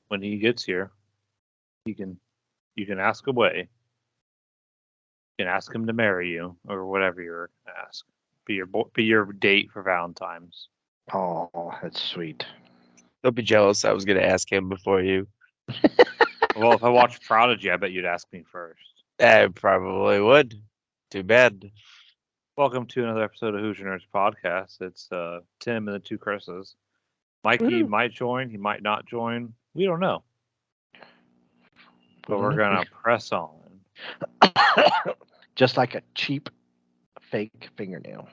when he gets here, you can ask away. You can ask him to marry you or whatever you're gonna ask. Be your date for Valentine's. Oh, that's sweet. Don't be jealous. I was gonna ask him before you. Well, if I watched Prodigy, I bet you'd ask me first. I probably would. Too bad. Welcome to another episode of Hoosier Nerds Podcast. It's Tim and the two Chris's. Mikey might join, he might not join. We don't know. But we're gonna press on. Just like a cheap fake fingernail.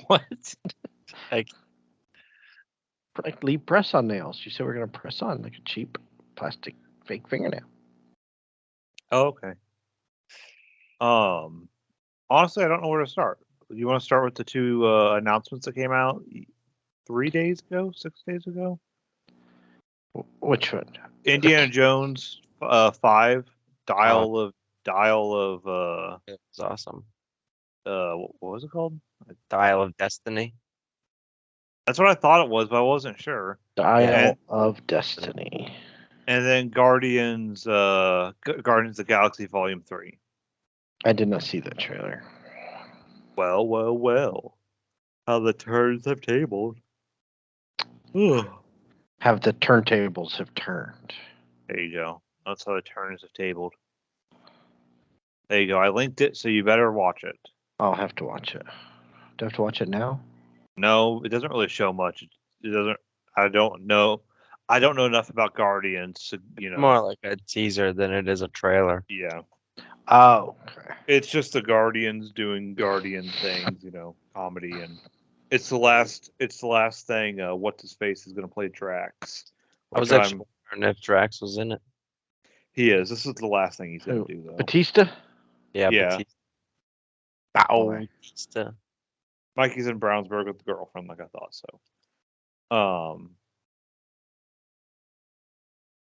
What? Like, Leave press on nails. You said we're gonna press on like a cheap plastic fake fingernail. Oh, okay. Honestly, I don't know where to start. You want to start with the two announcements that came out 3 days ago, 6 days ago? Which one? Indiana Jones 5 Dial of it's awesome. what was it called? Dial of Destiny. That's what I thought it was, but I wasn't sure. Dial of Destiny. And then Guardians of the Galaxy Volume 3. I did not see that trailer. Well. How the turns have tabled. Ugh. Have the turntables have turned. There you go. That's how the turns have tabled. There you go. I linked it, so you better watch it. I'll have to watch it. Do I have to watch it now? No, it doesn't really show much. It doesn't. I don't know. I don't know enough about Guardians to, More like a teaser than it is a trailer. Yeah. Oh, okay. It's just the Guardians doing Guardian things, comedy, and it's the last thing. What's his face is going to play Drax. I was actually wondering if Drax was in it. He is. This is the last thing he's going to do, though. Batista? Yeah. Batista. Mikey's in Brownsburg with the girlfriend, like I thought so. Oh,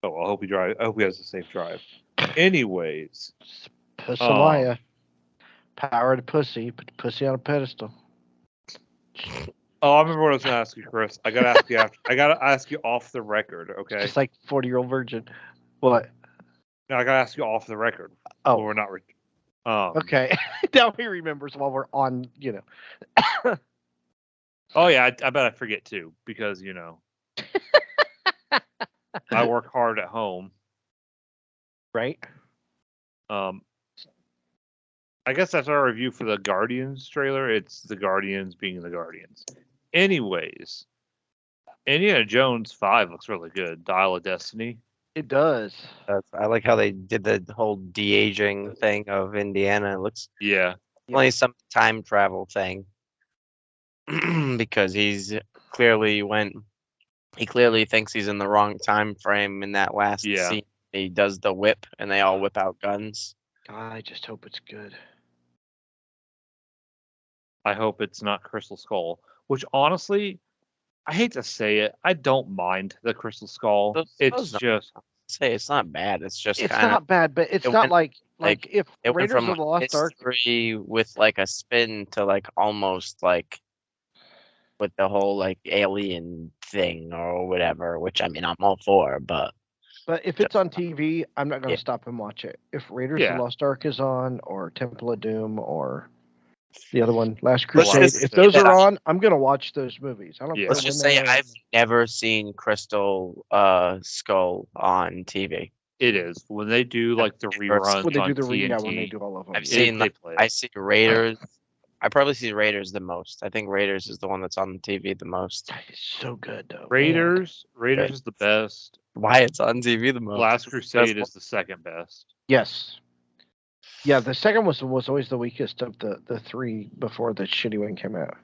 I hope he has a safe drive. Anyways, Pussamaya. Power to pussy. Put the pussy on a pedestal. Oh, I remember what I was going to ask you, Chris. I gotta ask you I gotta ask you off the record, okay? Just like 40-year-old virgin. What? No, I gotta ask you off the record. Oh, we're not. Okay. Now he remembers while we're on. Oh yeah, I bet I forget too because I work hard at home. Right. I guess that's our review for the Guardians trailer. It's the Guardians being the Guardians. Anyways, Indiana Jones 5 looks really good. Dial of Destiny. It does. I like how they did the whole de-aging thing of Indiana. It looks only some time travel thing because he clearly thinks he's in the wrong time frame in that last scene. He does the whip and they all whip out guns. God, I just hope it's good. I hope it's not Crystal Skull, which honestly, I hate to say it, I don't mind the Crystal Skull. It's not bad. It's just it's not bad, but it's not like if it Raiders went from of the Lost Ark with like a spin to like almost like with the whole like alien thing or whatever, which I mean I'm all for, but if it's on TV, I'm not going to stop and watch it. If Raiders of the Lost Ark is on, or Temple of Doom, or the other one, Last Crusade, if those are on, I'm going to watch those movies. I don't care. Let's just say I've never seen Crystal Skull on TV. It is when they do like the reruns when they on do the TNT. when they do all of them. I've seen I see Raiders. I probably see Raiders the most. I think Raiders is the one that's on the TV the most. It's so good though. Raiders is the best. Why it's on TV the most? Last Crusade is the second best. Yes. Yeah, the second was always the weakest of the three before the shitty one came out.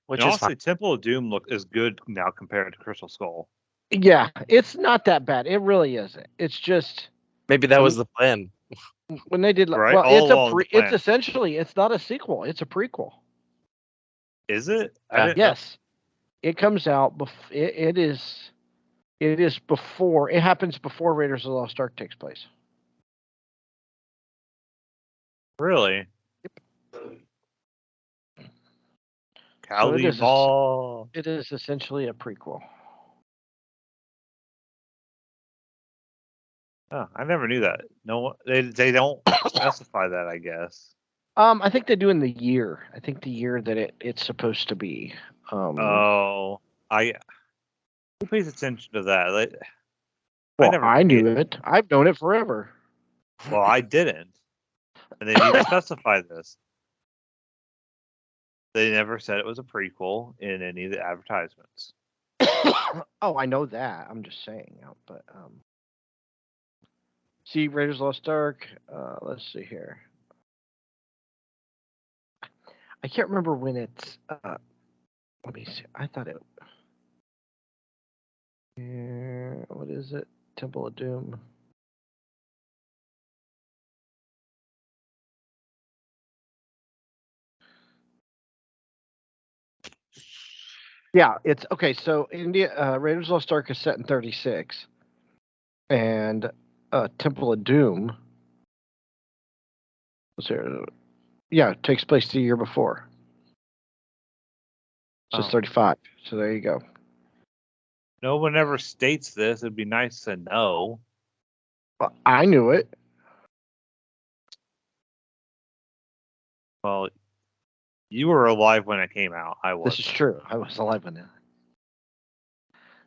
Which is honestly, Temple of Doom is good now compared to Crystal Skull. Yeah, it's not that bad. It really isn't. It's just maybe that was the plan. When they did, right? Well, it's essentially it's not a sequel. It's a prequel. Is it? Yes, it comes out. It is before. It happens before Raiders of the Lost Ark takes place. Really? So it is essentially a prequel. Oh, I never knew that. No, they don't specify that, I guess. I think they do in the year. I think the year that it's supposed to be. Oh, who pays attention to that? Like, well, I knew it. I've known it forever. Well, I didn't, and they need to specify this. They never said it was a prequel in any of the advertisements. Oh, I know that. I'm just saying, but see, Raiders of the Lost Ark. Let's see here. I can't remember when it's. Let me see. I thought it. What is it? Temple of Doom. Yeah, it's okay. So Raiders of the Lost Ark is set in 36, and Temple of Doom. Yeah, it takes place the year before. So it's 35. So there you go. No one ever states this. It'd be nice to know. Well, I knew it. Well, you were alive when it came out. I was. This is true. I was alive when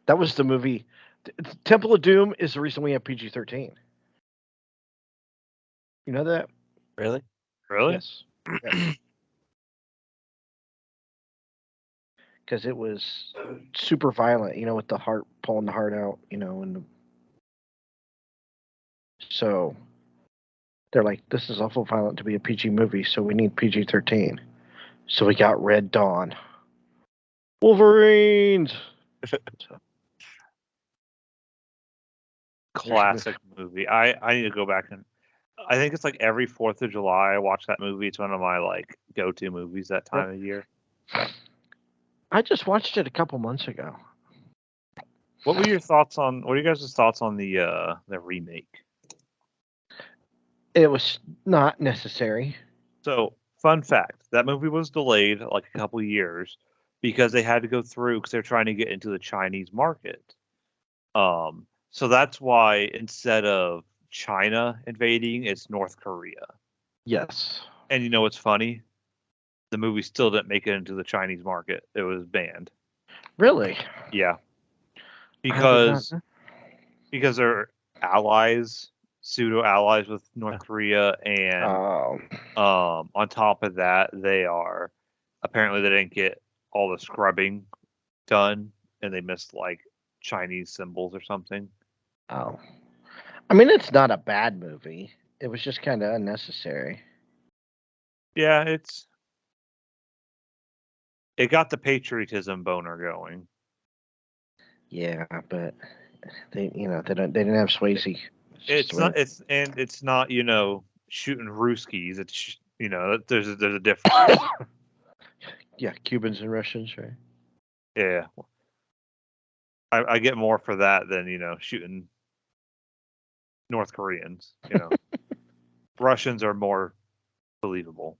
that was the movie. Temple of Doom is the reason we have PG-13. You know that? Really? Really? Yes. Because it was super violent, with the heart, pulling the heart out, and so they're like, this is awful violent to be a PG movie, so we need PG-13. So we got Red Dawn. Wolverines! Classic movie. I need to go back and I think it's like every 4th of July I watch that movie. It's one of my like go-to movies that time of year. I just watched it a couple months ago. What are your guys' thoughts on the remake? It was not necessary. So, fun fact, that movie was delayed like a couple years because they had to go through because they're trying to get into the Chinese market. So that's why instead of China invading, it's North Korea. Yes. And you know what's funny? The movie still didn't make it into the Chinese market. It was banned. Really? Yeah. Because they're allies, pseudo allies with North Korea, and on top of that, they didn't get all the scrubbing done, and they missed like Chinese symbols or something. Oh, I mean, it's not a bad movie. It was just kind of unnecessary. Yeah, it got the patriotism boner going. Yeah, but they didn't have Swayze. It's not shooting Ruskies. It's there's a difference. Yeah, Cubans and Russians, right? Yeah, I get more for that than shooting North Koreans. Russians are more believable.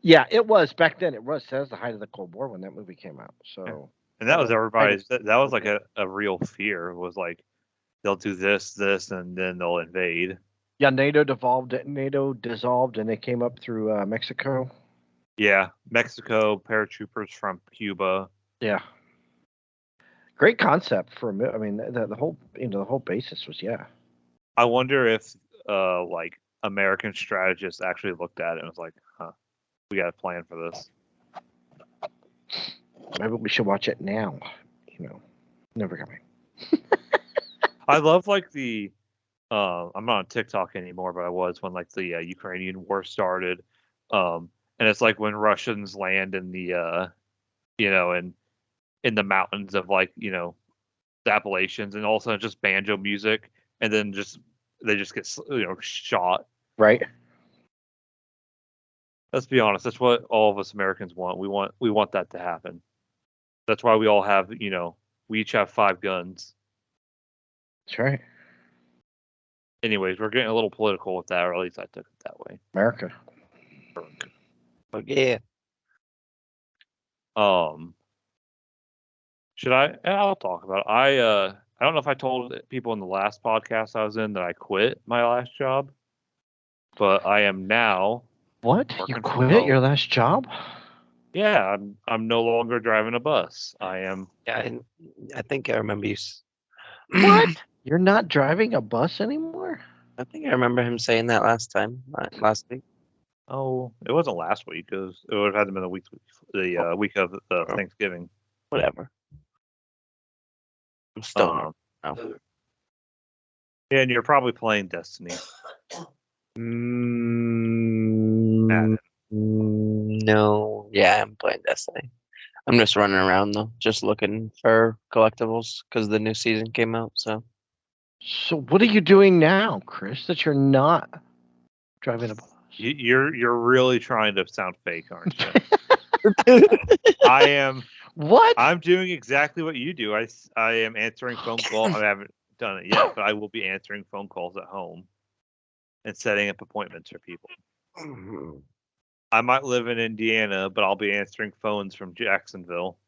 Yeah, it was back then. It was. That was the height of the Cold War when that movie came out. So, and that was everybody's. That was like a real fear. Was like they'll do this, and then they'll invade. Yeah, NATO dissolved, and they came up through Mexico. Yeah, Mexico paratroopers from Cuba. Yeah, great concept for a movie. I mean, the whole basis was I wonder if like American strategists actually looked at it and was like, huh, we got a plan for this. Maybe we should watch it now. Never coming. I love like the I'm not on TikTok anymore, but I was when like the Ukrainian war started. And it's like when Russians land in the in the mountains of like the Appalachians, and all of a sudden just banjo music, and then they just get shot. Right. Let's be honest. That's what all of us Americans want. We want that to happen. That's why we all have we each have 5 guns. That's right. Anyways, we're getting a little political with that, or at least I took it that way. America. But yeah. Should I? I'll talk about it. I don't know if I told people in the last podcast I was in that I quit my last job, but I am now. What? You quit your last job? Yeah, I'm no longer driving a bus. I am. Yeah, I think I remember you. What? You're not driving a bus anymore? I think I remember him saying that last week. Oh, it wasn't last week. It would have had to been the week of Thanksgiving. Whatever. I'm still. Oh. Yeah, and you're probably playing Destiny. No. Yeah, I'm playing Destiny. I'm just running around though, just looking for collectibles because the new season came out. So what are you doing now, Chris? That you're not driving a bus? You're really trying to sound fake, aren't you? I am. What? I'm doing exactly what you do. I am answering phone calls. I haven't done it yet, but I will be answering phone calls at home and setting up appointments for people. I might live in Indiana, but I'll be answering phones from Jacksonville.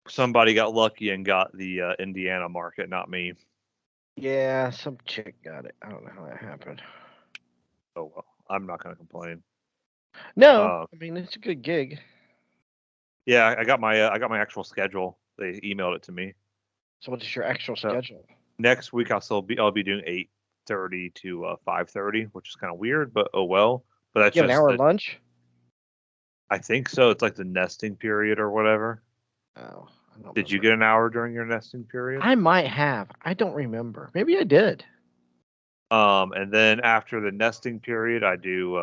Somebody got lucky and got the Indiana market, not me. Yeah, some chick got it. I don't know how that happened. Oh well, I'm not going to complain. No, I mean it's a good gig. Yeah, I got my actual schedule. They emailed it to me. So what is your actual schedule? Next week I'll be doing 8:30 to 5:30, which is kind of weird, but oh well. But that's you have an hour lunch. I think so. It's like the nesting period or whatever. Oh, I don't Did you get an hour during your nesting period? I might have. I don't remember. Maybe I did. And then after the nesting period, I do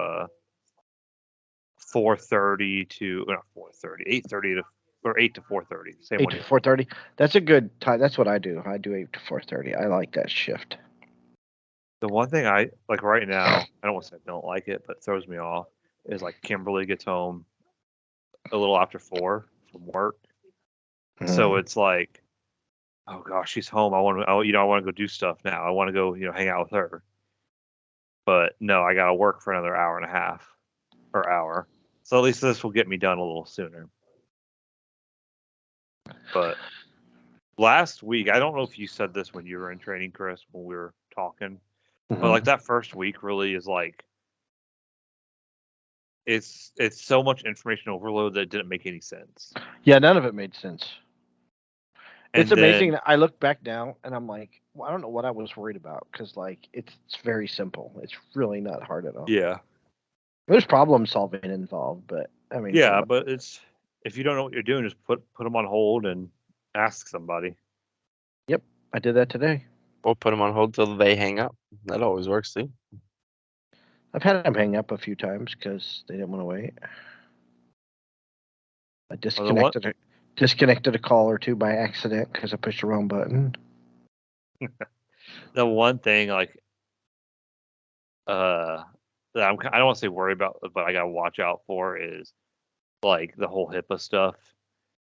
4:30 to not 4:30, 8:30 to or 8 to 4:30. Same 8 to 4:30. That's a good time. That's what I do. I do 8 to 4:30. I like that shift. The one thing I like right now, I don't want to say I don't like it, but it throws me off, is like Kimberly gets home a little after 4 from work. So it's like, oh gosh, she's home. I want to go do stuff now. I want to go, hang out with her. But no, I got to work for another hour and a half or hour. So at least this will get me done a little sooner. But last week, I don't know if you said this when you were in training, Chris, when we were talking, but like that first week really is like, it's so much information overload that it didn't make any sense. Yeah, none of it made sense. It's amazing that I look back now and I'm like, well, I don't know what I was worried about because like it's very simple. It's really not hard at all. Yeah. There's problem solving involved, but I mean. Yeah, but it's if you don't know what you're doing, just put them on hold and ask somebody. Yep, I did that today. Or put them on hold till they hang up. That always works too. I've had them hang up a few times because they didn't want to wait. I disconnected a call or two by accident because I pushed the wrong button. The one thing like that I don't want to say worry about, but I gotta watch out for is like the whole HIPAA stuff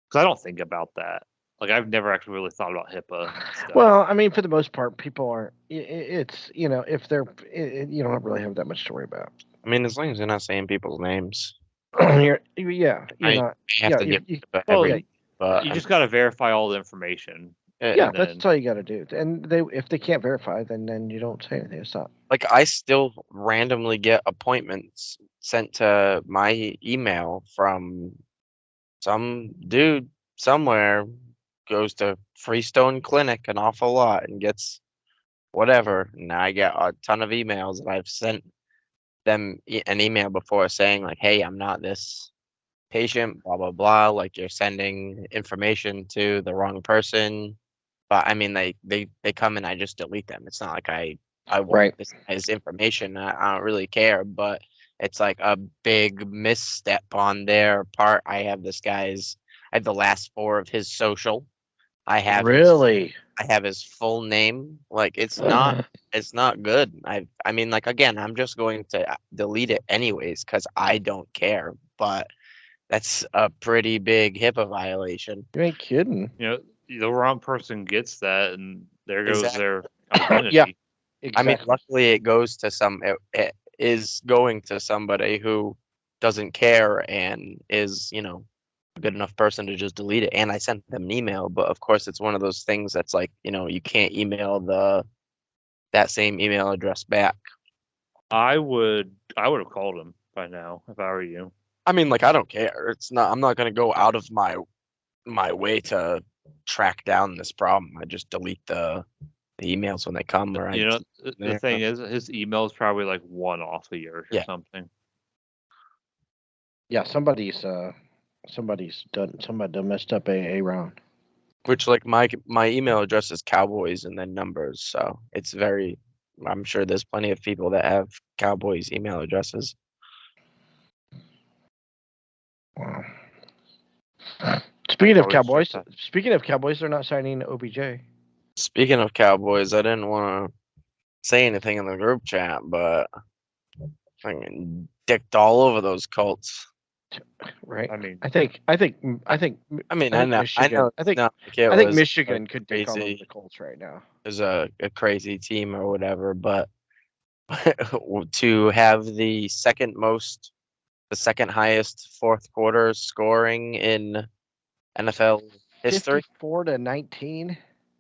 because I don't think about that. Like I've never actually really thought about HIPAA stuff. Well, I mean, for the most part, people aren't. It's if they're, you don't really have that much to worry about. I mean, as long as you're not saying people's names. You're not. But you just got to verify all the information. Yeah, that's all you got to do. And if they can't verify, then you don't say anything. It's not like I still randomly get appointments sent to my email from some dude somewhere, goes to Freestone Clinic an awful lot and gets whatever. And I get a ton of emails that I've sent them an email before saying like, hey, I'm not this patient, blah, blah, blah. Like you're sending information to the wrong person. But I mean, they come and I just delete them. It's not like I want this as information. I don't really care, but it's like a big misstep on their part. I have the last 4 of his social. I have his full name. Like it's not good. I mean, like again, I'm just going to delete it anyways because I don't care. But that's a pretty big HIPAA violation. You ain't kidding. The wrong person gets that, and there goes their identity. Yeah, exactly. I mean, luckily it goes to it is going to somebody who doesn't care and is, a good enough person to just delete it. And I sent them an email, but of course it's one of those things that's like, you can't email that same email address back. I would have called him by now if I were you. I mean, like, I don't care. I'm not gonna go out of my way to track down this problem. I just delete the emails when they come. Or the thing is, his email is probably like one off a year or something. Yeah, somebody done messed up a round. Which, like, my email address is Cowboys and then numbers, so it's very. I'm sure there's plenty of people that have Cowboys email addresses. Wow. Speaking of Cowboys, they're not signing OBJ. Speaking of Cowboys, I didn't want to say anything in the group chat, but fucking dicked all over those Colts. Right. I mean, I think. I know. Michigan. I think Michigan could take on the Colts right now. There's a crazy team or whatever, but to have the second highest fourth quarter scoring in NFL history, 54-19.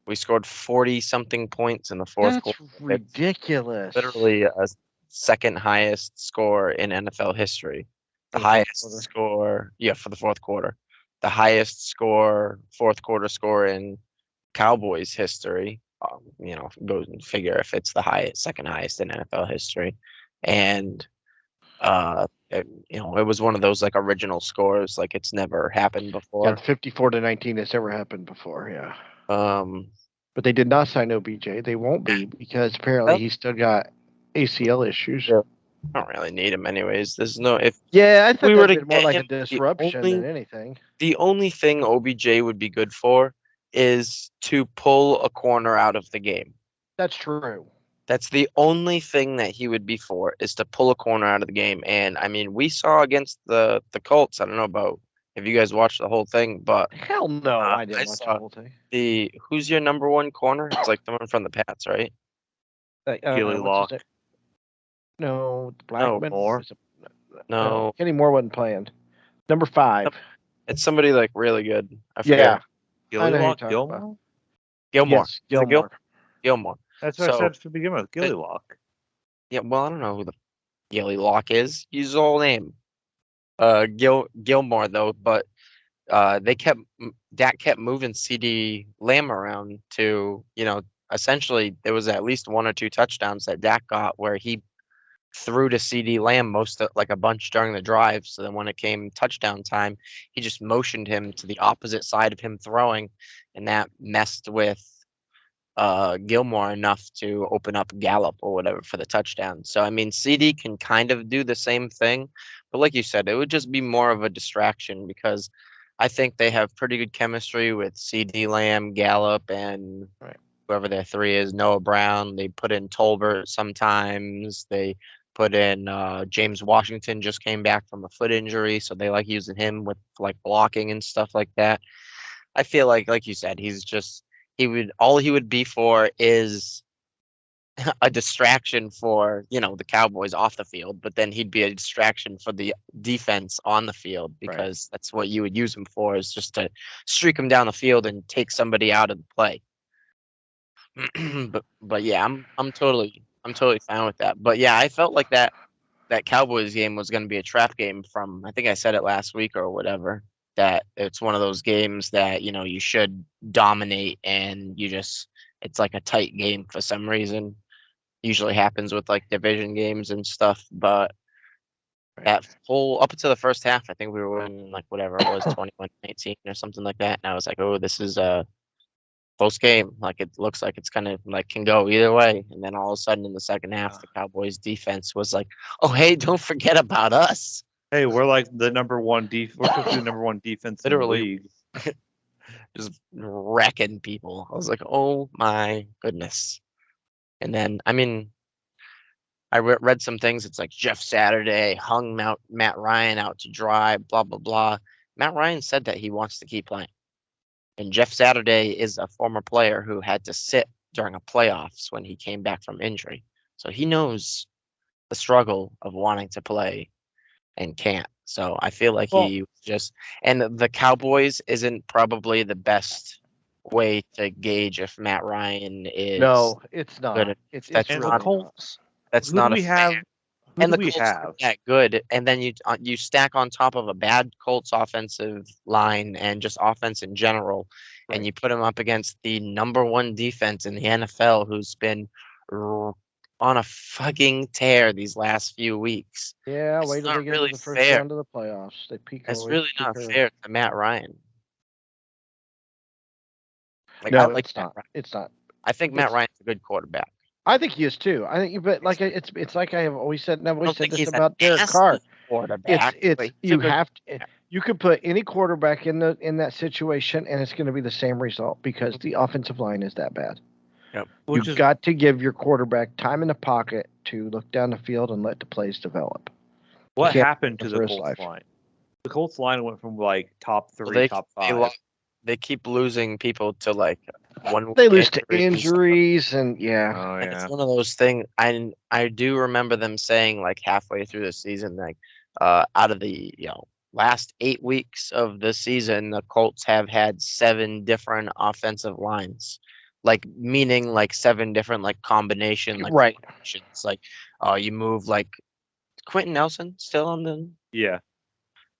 We scored 40 something points in the fourth quarter. That's ridiculous. Literally a second highest score in NFL history. The highest score, for the fourth quarter. The highest fourth quarter score in Cowboys history. Go and figure if it's the second highest in NFL history. And it was one of those like original scores, like it's never happened before. Yeah, 54-19 has never happened before. Yeah. But they did not sign OBJ. They won't be because apparently he's still got ACL issues. Yeah. I don't really need him anyways. There's no I thought we were more like a disruption than anything. The only thing OBJ would be good for is to pull a corner out of the game. That's true. That's the only thing that he would be for, is to pull a corner out of the game. And I mean, we saw against the Colts. I don't know about if you guys watched the whole thing, but hell no, I didn't watch the whole thing. Who's your number one corner? It's like someone from the Pats, right? Gilly Lock. No, Blackman. No, Kenny Moore wasn't playing. Number 5. It's somebody like really good. I forget. Gilly Lock, Gilmore. Yes, Gilmore. Gilmore. That's what I said to begin with. Gilly Lock. Yeah, well, I don't know who the Gilly Lock is. Use his whole name. Gilmore though, but Dak kept moving CD Lamb around to, essentially there was at least 1 or 2 touchdowns that Dak got where he threw to CD Lamb like a bunch during the drive. So then when it came touchdown time, he just motioned him to the opposite side of him throwing, and that messed with Gilmore enough to open up Gallup or whatever for the touchdown. So I mean, CD can kind of do the same thing, but like you said, it would just be more of a distraction because I think they have pretty good chemistry with CD Lamb, Gallup, and whoever their 3 is, Noah Brown. They put in Tolbert sometimes. They put in James Washington, just came back from a foot injury, so they like using him with like blocking and stuff like that. I feel like you said, all he would be for is a distraction for, the Cowboys off the field, but then he'd be a distraction for the defense on the field because that's what you would use him for, is just to streak him down the field and take somebody out of the play. but yeah, I'm totally fine with that. But yeah, I felt like that Cowboys game was going to be a trap game from, I think I said it last week or whatever, that it's one of those games that, you should dominate and it's like a tight game for some reason. Usually happens with like division games and stuff, but that whole up until the first half, I think we were winning like whatever it was, 21-19 or something like that. And I was like, oh, this is a close game. Like it looks like it's kind of like can go either way. And then all of a sudden in the second half, the Cowboys defense was like, oh, hey, don't forget about us. Hey, we're like the number one we're supposed to be the number 1 defense literally in the league. Just wrecking people. I was like, oh my goodness. And then, I mean, I read some things. It's like Jeff Saturday hung Matt Ryan out to dry, blah, blah, blah. Matt Ryan said that he wants to keep playing. And Jeff Saturday is a former player who had to sit during a playoffs when he came back from injury. So he knows the struggle of wanting to play and can't. So I feel like he just, and the Cowboys isn't probably the best way to gauge if Matt Ryan is No, it's not. good. It's That's And really the not. Colts. That's Who do not a we have? Who and do the we Colts have? aren't that good, and then you stack on top of a bad Colts offensive line and just offense in general, and Right. you put them up against the #1 defense in the NFL, who's been on a fucking tear these last few weeks. Yeah, It's wait till not they get really into the first fair. round of the playoffs. They peak It's always really peak not early. fair to Matt Ryan. Like, I No, like it's Matt not. Ryan. It's not. I think Matt It's, Ryan's a good quarterback. I think he is too. I think, but like it's like I have always said, and I've I always don't said think this he's a about Derek nasty Carr. quarterback. It's but he's a you good have to, quarterback. you could put any quarterback in that situation, and it's going to be the same result because the offensive line is that bad. Yep. You've got to give your quarterback time in the pocket to look down the field and let the plays develop. What happened to for the his Colts life. line? The Colts line went from like top 3, Well, top 5. they keep losing people to like one. They lose to injuries. injuries, and yeah. Oh And yeah. it's one of those things. I do remember them saying like halfway through the season, like out of the last 8 weeks of the season, the Colts have had 7 different offensive lines, like meaning like 7 different like combination like Right. formations. Like you move like Quentin Nelson still on the. Yeah.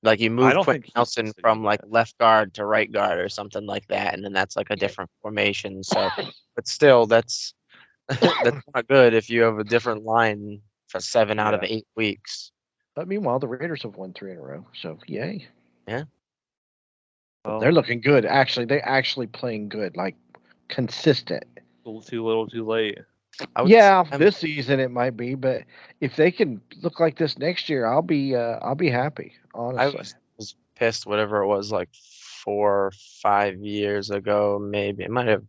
Like you I move don't Quentin think he's Nelson listed from like yet. left guard to right guard or something like that, and then that's like a different formation. So, but still, that's that's not good if you have a different line for 7 out of Yeah. 8 weeks. But meanwhile, the Raiders have won 3 in a row, so yay. Yeah. Well, They're looking good. Actually, they're actually playing good, like consistent. a little too late. Yeah, this season it might be, but if they can look like this next year, I'll be happy. Honestly, I was pissed. Whatever it was, like 4 or 5 years ago, maybe it might have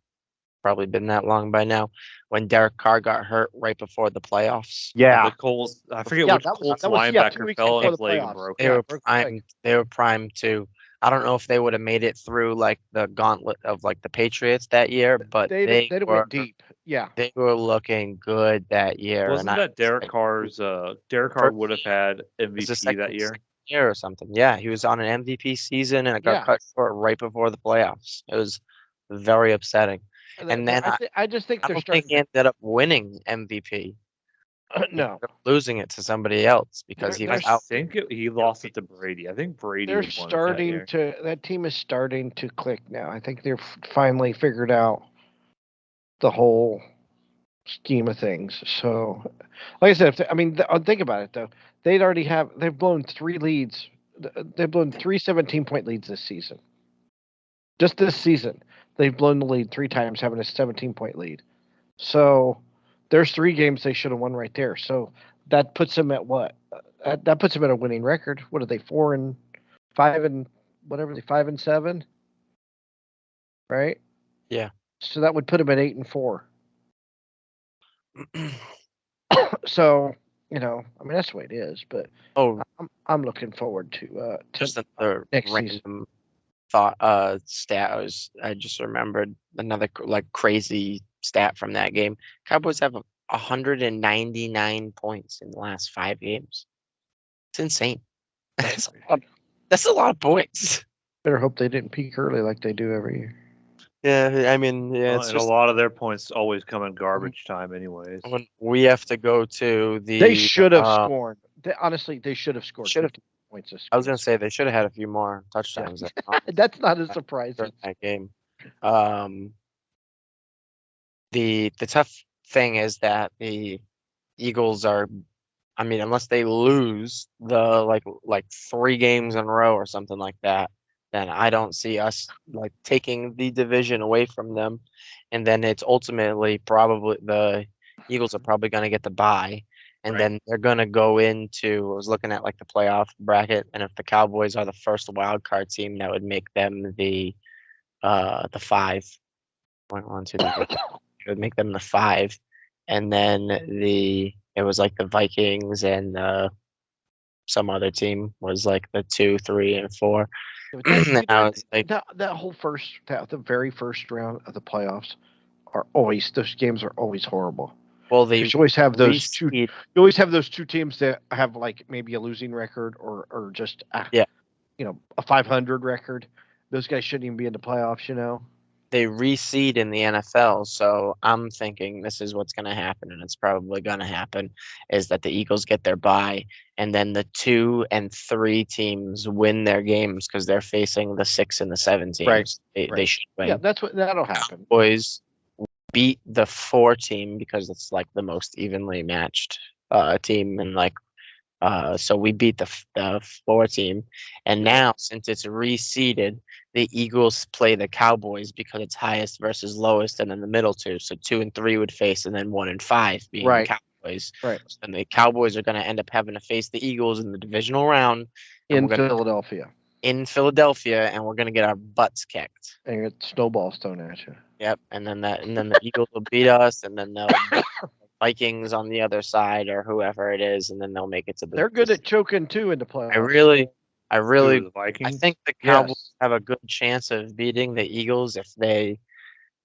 probably been that long by now, when Derek Carr got hurt right before the playoffs. The Colts. I forget which Colts that 2 linebacker weeks fell before on the his leg and playoffs. broke They it. were primed. They were primed too. I don't know if they would have made it through like the gauntlet of like the Patriots that year, but they went deep. Yeah, they were looking good that year. Wasn't and that Derek Carr's? Derek Carr would have had was the MVP that year. second year or something. Yeah, he was on an MVP season and it got cut short right before the playoffs. It was very upsetting. And then I just think I they're don't starting. think he ended up winning MVP. No, losing it to somebody else because he was out. I think he lost it to Brady. I think Brady. They're won starting to. That team is starting to click now. I think they've finally figured out the whole scheme of things. So, like I said, think about it though. They've blown 3 leads. They've blown 3 17-point leads this season. Just this season, they've blown the lead 3 times, having a 17-point lead. So, there's 3 games they should have won right there. So that puts them at what? That puts them at a winning record. What are they? 4 and 5 and whatever. They 5 and 7, right? Yeah. So that would put them at 8 and 4. So that's the way it is. But I'm looking forward to just another next random season. thought stat. I just remembered another like crazy stat from that game. Cowboys have 199 points in the last 5 games. It's insane. That's a lot of points. Better hope they didn't peak early like they do every year. Yeah, I mean, it's just a lot of their points always come in garbage time, anyways. When we have to go to the, they should have scored. Honestly, they should have scored 50 points. I was gonna say they should have had a few more touchdowns. That's not a surprise in that game. The tough thing is that the Eagles are, I mean, unless they lose the like 3 games in a row or something like that, then I don't see us like taking the division away from them. And then it's ultimately probably the Eagles are probably going to get the bye. And then they're going to go into, I was looking at like the playoff bracket, and if the Cowboys are the first wild card team, that would make them the 5. 1, 2, 3. It would make them the 5. And then it was like the Vikings and some other team was like the 2, 3, and 4. The very first round of the playoffs those games are always horrible. Well, you always have those two. You always have those two teams that have like maybe a losing record or just a 500 record. Those guys shouldn't even be in the playoffs. They reseed in the NFL, so I'm thinking this is what's going to happen, and it's probably going to happen, is that the Eagles get their bye, and then the 2 and 3 teams win their games because they're facing the 6 and the 7 teams. Right. They should win. Yeah, that'll happen. Boys beat the 4 team because it's like the most evenly matched team, and so we beat the 4 team, and now since it's reseeded, the Eagles play the Cowboys because it's highest versus lowest, and then the middle 2. So 2 and 3 would face, and then 1 and 5 being the Cowboys. Right. And the Cowboys are going to end up having to face the Eagles in the divisional round in Philadelphia. And we're going to get our butts kicked. And you get snowballs thrown at you. Yep. And then the Eagles will beat us, and then they'll beat Vikings on the other side or whoever it is, and then they'll make it to the. They're good at choking too in the playoffs. I really, the Vikings? I think the Cowboys have a good chance of beating the Eagles if they.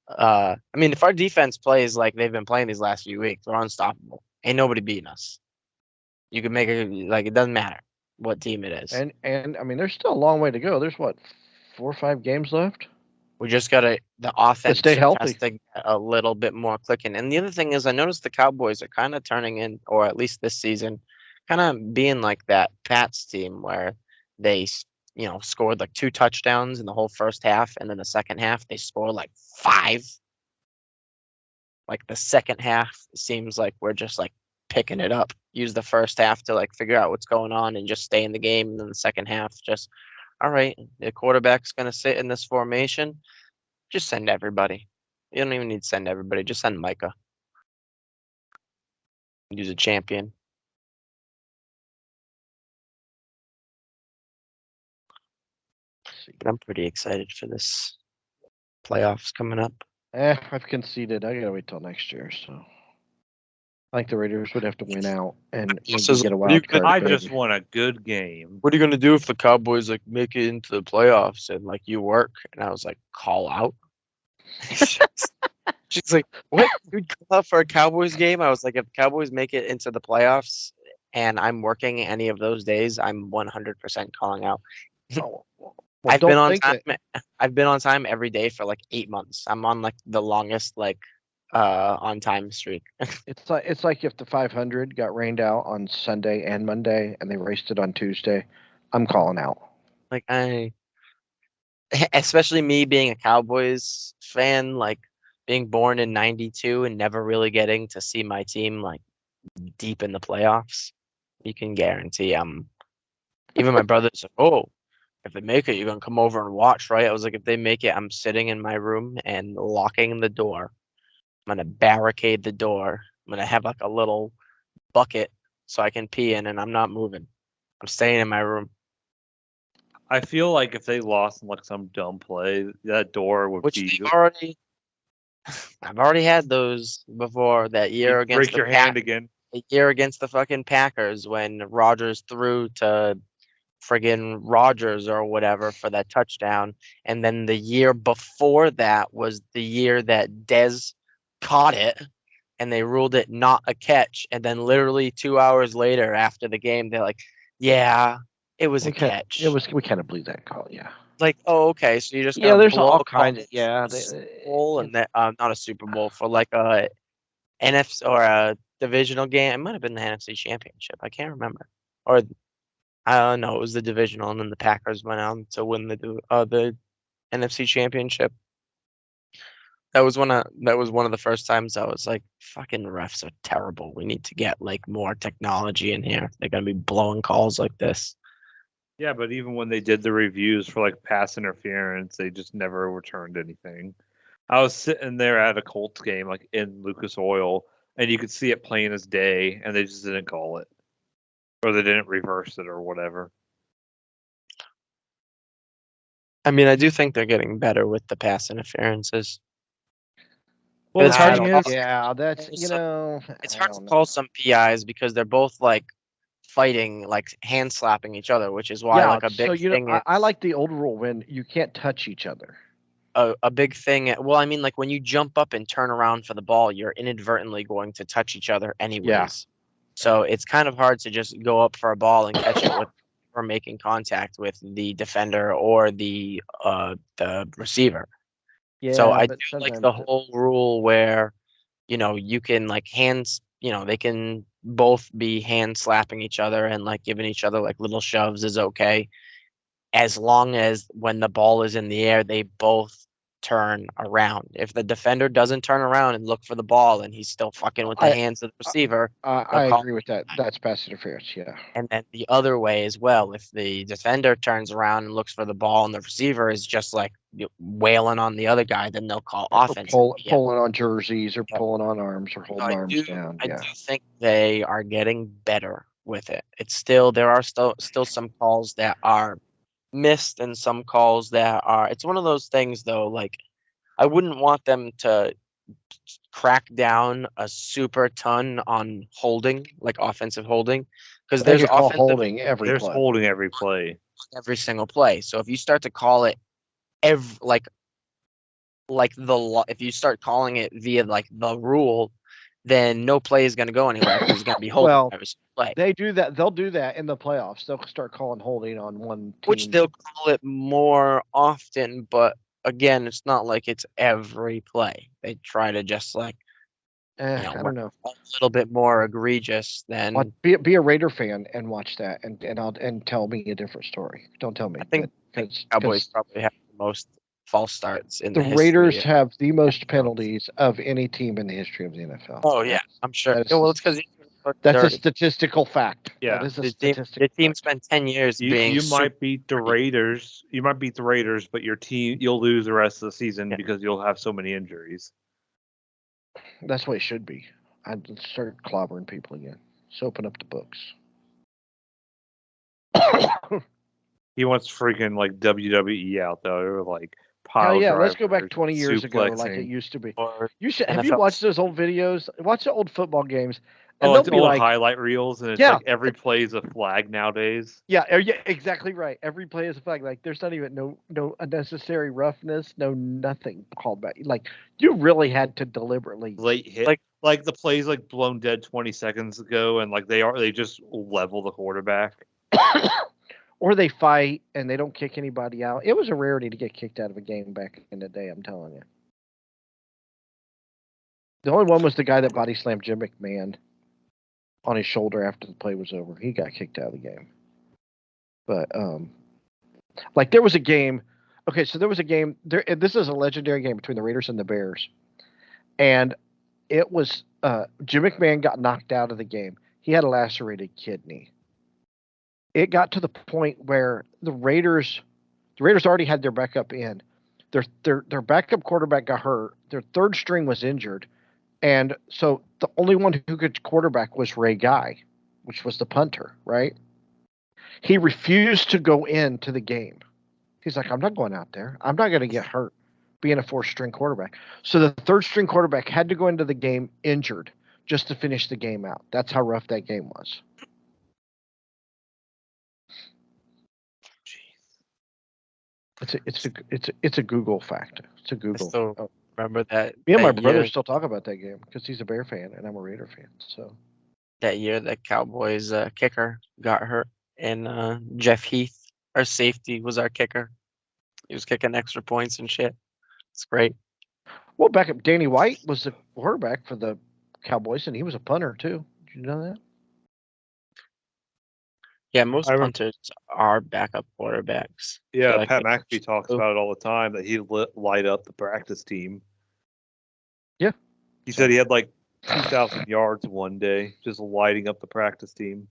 If our defense plays like they've been playing these last few weeks, we're unstoppable. Ain't nobody beating us. You can make it it doesn't matter what team it is. And there's still a long way to go. There's 4 or 5 games left. We just gotta the offense stay healthy. has to get a little bit more clicking. And the other thing is, I noticed the Cowboys are kind of turning in, or at least this season, kind of being like that Pats team where they scored like 2 touchdowns in the whole first half, and then the second half they scored like 5. Like the second half seems like we're just like picking it up. Use the first half to like figure out what's going on and just stay in the game, and then the second half just, all right, the quarterback's gonna sit in this formation. Just send everybody. You don't even need to send everybody. Just send Micah. He's a champion. But I'm pretty excited for this playoffs coming up. I've conceded. I gotta wait till next year. So I think the Raiders would have to win out and get a wild card. I just want a good game. What are you gonna do if the Cowboys make it into the playoffs and you work? And I was like, call out. She's like, what? You'd call out for a Cowboys game? I was like, if the Cowboys make it into the playoffs and I'm working any of those days, I'm 100% calling out. I've been on time every day for 8 months. I'm on the longest on time streak. It's like if the 500 got rained out on Sunday and Monday and they raced it on Tuesday, I'm calling out. Especially me being a Cowboys fan, being born in '92 and never really getting to see my team deep in the playoffs, you can guarantee even my brother's like, oh, if they make it, you're gonna come over and watch, right? I was like, if they make it, I'm sitting in my room and locking the door. I'm gonna barricade the door. I'm gonna have a little bucket so I can pee in, and I'm not moving. I'm staying in my room. I feel like if they lost in some dumb play, that door would be I've already had those before. That year against break your hand again. The year against the fucking Packers when Rodgers threw to friggin' Rodgers or whatever for that touchdown, and then the year before that was the year that Dez caught it, and they ruled it not a catch. And then literally 2 hours later, after the game, they're like, "Yeah, it was a catch." We kind of believe that call, yeah. Oh, okay, so you just there's all kinds of bowl and that not a Super Bowl for a NFC or a divisional game. It might have been the NFC Championship. I can't remember. Or I don't know. It was the divisional, and then the Packers went on to win the NFC Championship. That was one of the first times I was like, "Fucking refs are terrible. We need to get more technology in here. They're gonna be blowing calls like this." Yeah, but even when they did the reviews for pass interference, they just never returned anything. I was sitting there at a Colts game, in Lucas Oil, and you could see it plain as day, and they just didn't call it, or they didn't reverse it, or whatever. I mean, I do think they're getting better with the pass interferences. Well, it's hard that's it's hard to call some PIs because they're both fighting, hand slapping each other, which is why a big thing. I like the old rule when you can't touch each other. a big thing. Well, I mean, like when you jump up and turn around for the ball, you're inadvertently going to touch each other anyways. So it's kind of hard to just go up for a ball and catch it with or making contact with the defender or the receiver. Yeah, So I but do like sometimes the whole rule where, you can like hands, they can both be hand slapping each other and like giving each other like little shoves is okay, as long as when the ball is in the air, they both turn around. If the defender doesn't turn around and look for the ball and he's still fucking with the I hands of the receiver, I agree with that. That's pass interference. Yeah. and then the other way as well, if the defender turns around and looks for the ball and the receiver is just like wailing on the other guy, then they'll call Or offensive. pulling on jerseys or pulling on arms or So holding arms down. I Yeah. do think they are getting better with it. It's still there are still some calls that are missed and some calls that are. It's one of those things though. Like I wouldn't want them to crack down a super ton on holding, like offensive holding, because They there's could call offensive holding every There's play. holding every play. every single play. So if you start to call it every like if you start calling it via like the rule, then no play is going to go anywhere because it's going to be holding Well, every single play. they do that. They'll do that in the playoffs. They'll start calling holding on one team. Which they'll call it more often, but again, it's not like it's every play. They try to just like I don't know. a little bit more egregious than. Be a Raider fan and watch that, and tell me a different story. Don't tell me. I think Cowboys probably have the most false starts in the the Raiders history. have the most penalties of any team in the history of the NFL. Oh yeah, I'm sure. That is, Well, it's because that's a statistical fact. Yeah. That is a the statistical team fact. spent 10 years being. You might beat the Raiders. You might beat the Raiders, but your team you'll lose the rest of the season because you'll have so many injuries. That's what it should be. I'd start clobbering people again. Just open up the books. He wants freaking like WWE out there, like pile Hell yeah, drivers, let's go back 20 years ago like it suplexing. used to be. Or Have you NFL. watched those old videos? Watch the old football games. And Oh, they'll like the be old like, highlight reels, and it's Yeah. like every play is a flag nowadays. yeah, exactly right. Every play is a flag. Like there's not even no unnecessary roughness, no nothing called back. Like you really had to deliberately Late hit, like the plays like blown dead 20 seconds ago, and like they just level the quarterback. or they fight and they don't kick anybody out. It was a rarity to get kicked out of a game back in the day, I'm telling you. The only one was the guy that body slammed Jim McMahon on his shoulder after the play was over. He got kicked out of the game. But like there was a game. Okay, so there was a game. This is a legendary game between the Raiders and the Bears, and it was Jim McMahon got knocked out of the game. He had a lacerated kidney. It got to the point where the Raiders already had their backup in. Their backup quarterback got hurt. Their third string was injured, and so the only one who could quarterback was Ray Guy, which was the punter, right? He refused to go into the game. He's like, I'm not going out there. I'm not going to get hurt being a fourth-string quarterback. So the third-string quarterback had to go into the game injured just to finish the game out. That's how rough that game was. It's a Google fact. It's a Google. I still remember that. Me and my that brother year, still talk about that game because he's a Bear fan and I'm a Raider fan. So that year, the Cowboys kicker got hurt, and Jeff Heath, our safety, was our kicker. He was kicking extra points and shit. It's great. well, back up. Danny White was the quarterback for the Cowboys and he was a punter too. Did you know that? Yeah, most punters are backup quarterbacks. Yeah, like Pat McAfee talks about it all the time that he light up the practice team. Yeah. He said he had like 2,000 yards one day, just lighting up the practice team.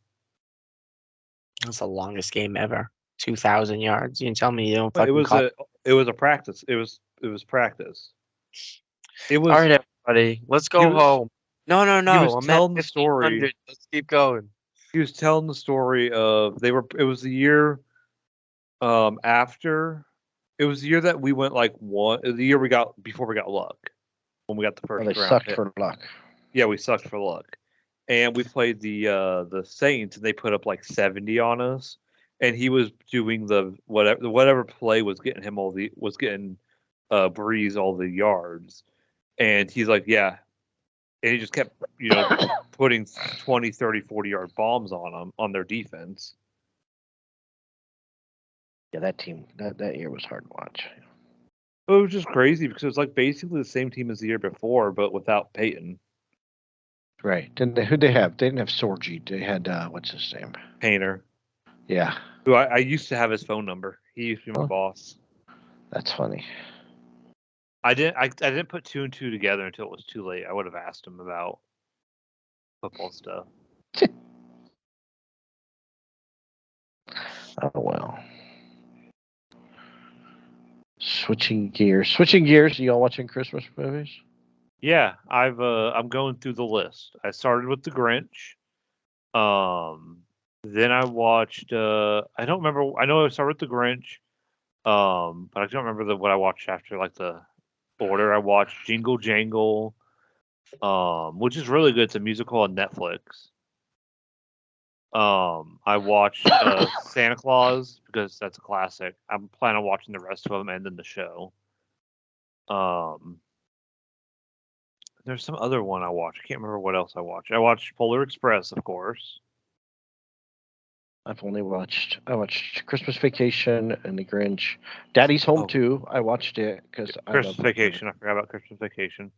That's the longest game ever. 2,000 yards. You can tell me you don't It fucking was a practice. It was practice. It was. All right, everybody. Let's go home. No. He was I'm telling at the story. 1,500. Let's keep going. He was telling the story of it was the year after. It was the year that we went like the year before we got luck. When we got the first round. They sucked for luck. Yeah, we sucked for luck. And we played the Saints and they put up like 70 on us. And he was doing the whatever play was getting him Breeze all the yards, and he's like, yeah, and he just kept putting 20, 30, 40-yard bombs on them on their defense. Yeah, that team that year was hard to watch. But it was just crazy because it was like basically the same team as the year before, but without Peyton. Right. Who'd they have? They didn't have Sorgi. They had what's his name? Painter. Yeah. Who I used to have his phone number. He used to be my boss. That's funny. I didn't put 2 and 2 together until it was too late. I would have asked him about football stuff. Oh well. Switching gears. You all watching Christmas movies? Yeah, I'm going through the list. I started with The Grinch. Then I watched I don't remember. I know I started with The Grinch. But I don't remember what I watched after, like the order. I watched Jingle Jangle, which is really good. It's a musical on Netflix. I watched Santa Claus because that's a classic. I'm planning on watching the rest of them and then the show. There's some other one I watched. I can't remember what else I watched. I watched Polar Express, of course. I watched Christmas Vacation and The Grinch. Daddy's Home too. I watched it because I love Christmas Vacation. I forgot about Christmas Vacation.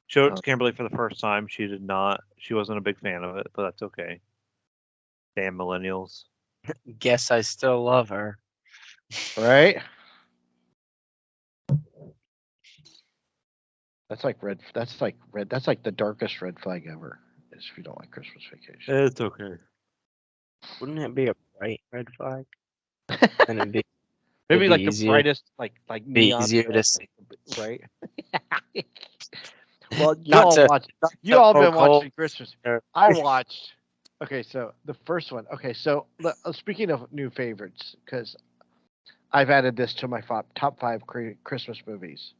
Showed it to Kimberly for the first time. She did not. She wasn't a big fan of it, but that's okay. Damn millennials. Guess I still love her. Right? That's like red. That's like the darkest red flag ever. Is if you don't like Christmas Vacation. It's okay. Wouldn't it be a bright red flag? And it'd be Maybe like easier, the brightest, like be neon. easier to see. Right? Well, you all been watching Christmas. I watched. Okay, so the first one. Okay, so speaking of new favorites, because I've added this to my top 5 Christmas movies.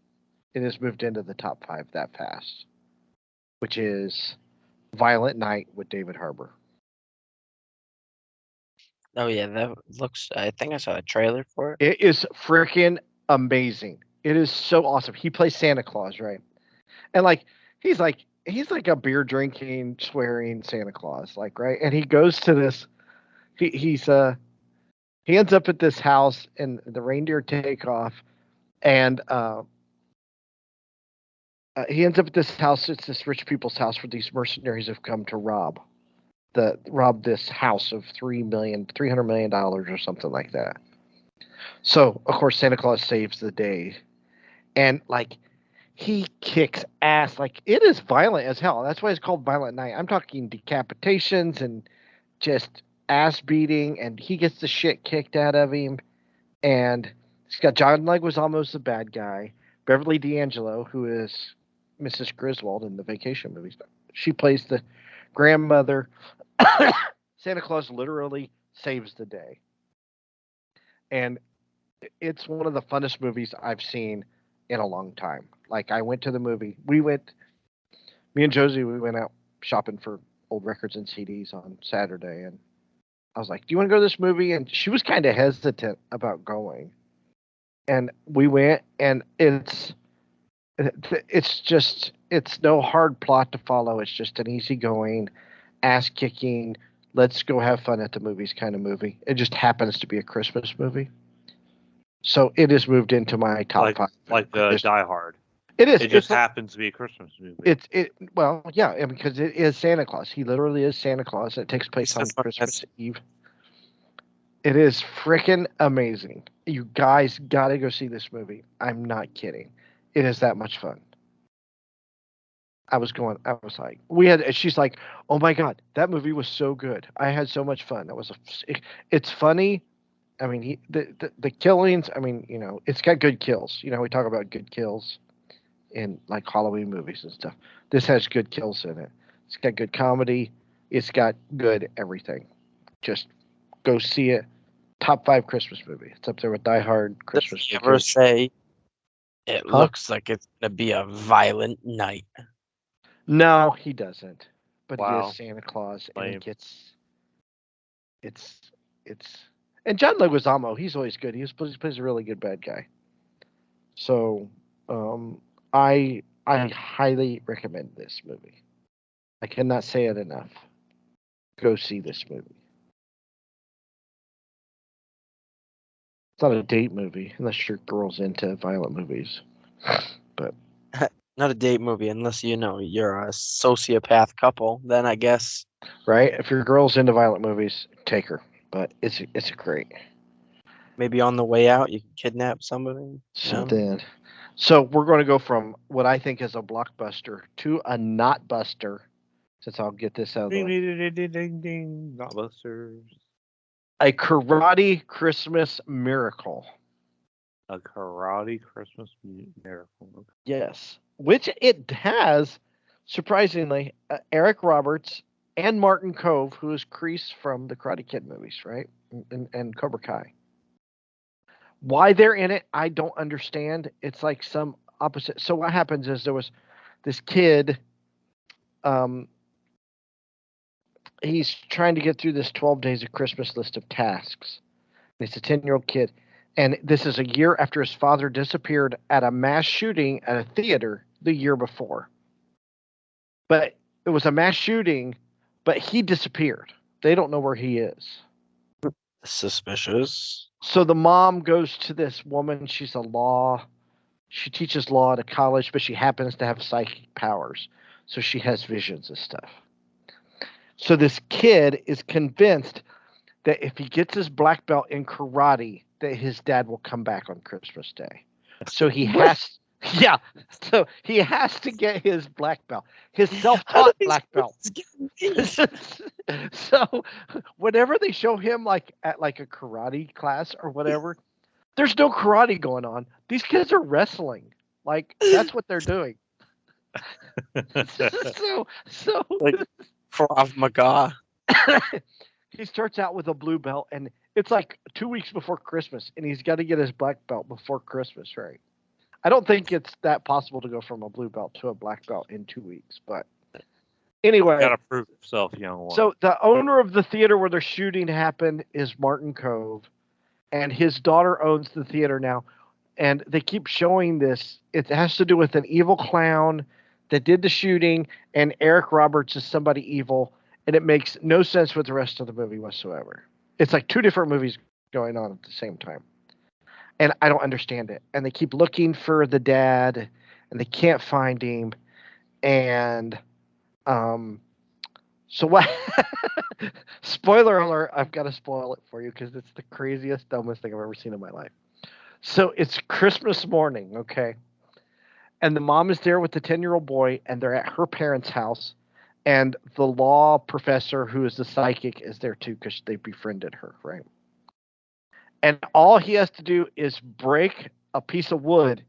It has moved into the top 5 that fast, which is Violent Night with David Harbour. Oh yeah, that looks. I think I saw a trailer for it. It is freaking amazing. It is so awesome. He plays Santa Claus, right? And he's like a beer drinking, swearing Santa Claus, right? And he goes to this. He ends up at this house, and the reindeer take off, and he ends up at this house. It's this rich people's house where these mercenaries have come to rob this house of $300 million or something like that. So of course Santa Claus saves the day, and he kicks ass. It is violent as hell. That's why it's called Violent Night. I'm talking decapitations and just ass beating, and he gets the shit kicked out of him. And it's got John Leguizamo's the bad guy. Beverly D'Angelo, who is Mrs. Griswold in the Vacation movies, she plays the grandmother. Santa Claus literally saves the day. And it's one of the funnest movies I've seen in a long time. I went to the movie. Me and Josie, we went out shopping for old records and CDs on Saturday, and I was like, "Do you want to go to this movie?" And she was kind of hesitant about going, and we went, and it's no hard plot to follow. It's just an easygoing, ass kicking, let's go have fun at the movies kind of movie. It just happens to be a Christmas movie. So it has moved into my top 5. Like Die Hard. It is. It just happens to be a Christmas movie. Well, yeah, because it is Santa Claus. He literally is Santa Claus. It takes place on Christmas Eve. It is freaking amazing. You guys got to go see this movie. I'm not kidding. It is that much fun. She's like, "Oh my God, that movie was so good. I had so much fun. It's funny. I mean, the killings, I mean, it's got good kills. We talk about good kills in Halloween movies and stuff. This has good kills in it. It's got good comedy. It's got good everything. Just go see it. Top 5 Christmas movie. It's up there with Die Hard, Christmas. Does he ever say it looks like it's gonna be a violent night? No, he doesn't. But wow. He is Santa Claus, and and John Leguizamo, he's always good. He plays a really good bad guy. So I highly recommend this movie. I cannot say it enough. Go see this movie. It's not a date movie unless your girl's into violent movies. But not a date movie unless you're a sociopath couple. Then I guess. Right, if your girl's into violent movies, take her. But it's great. Maybe on the way out you can kidnap somebody. Something. So we're going to go from what I think is a blockbuster to a not buster. Since I'll get this out of the way. Ding, ding, ding, not busters. A Karate Christmas Miracle. A Karate Christmas Miracle. Yes, which it has, surprisingly, Eric Roberts and Martin Kove, who is Kreese from the Karate Kid movies, right? And Cobra Kai. Why they're in it, I don't understand. It's like some opposite. So what happens is there was this kid. He's trying to get through this 12 days of Christmas list of tasks. He's a 10-year-old kid. And this is a year after his father disappeared at a mass shooting at a theater the year before. But it was a mass shooting, but he disappeared. They don't know where he is. Suspicious. So the mom goes to this woman. She teaches law at a college, but she happens to have psychic powers. So she has visions and stuff. So this kid is convinced that if he gets his black belt in karate, that his dad will come back on Christmas Day. So he has, so he has to get his black belt, his self-taught black belt. So whenever they show him like at like a karate class or whatever, there's no karate going on. These kids are wrestling. Like that's what they're doing. so like Krav Maga. He starts out with a blue belt, and it's like 2 weeks before Christmas, and he's got to get his black belt before Christmas, right? I don't think it's that possible to go from a blue belt to a black belt in 2 weeks, but anyway. Gotta prove yourself, young one. So the owner of the theater where the shooting happened is Martin Kove, and his daughter owns the theater now, and they keep showing this. It has to do with an evil clown that did the shooting, and Eric Roberts is somebody evil. And it makes no sense with the rest of the movie whatsoever. It's like two different movies going on at the same time. And I don't understand it. And they keep looking for the dad, and they can't find him. And so what? Spoiler alert, I've got to spoil it for you because it's the craziest, dumbest thing I've ever seen in my life. So it's Christmas morning, okay? And the mom is there with the 10-year-old boy, and they're at her parents' house. And the law professor, who is the psychic, is there too because they befriended her, right? And all he has to do is break a piece of wood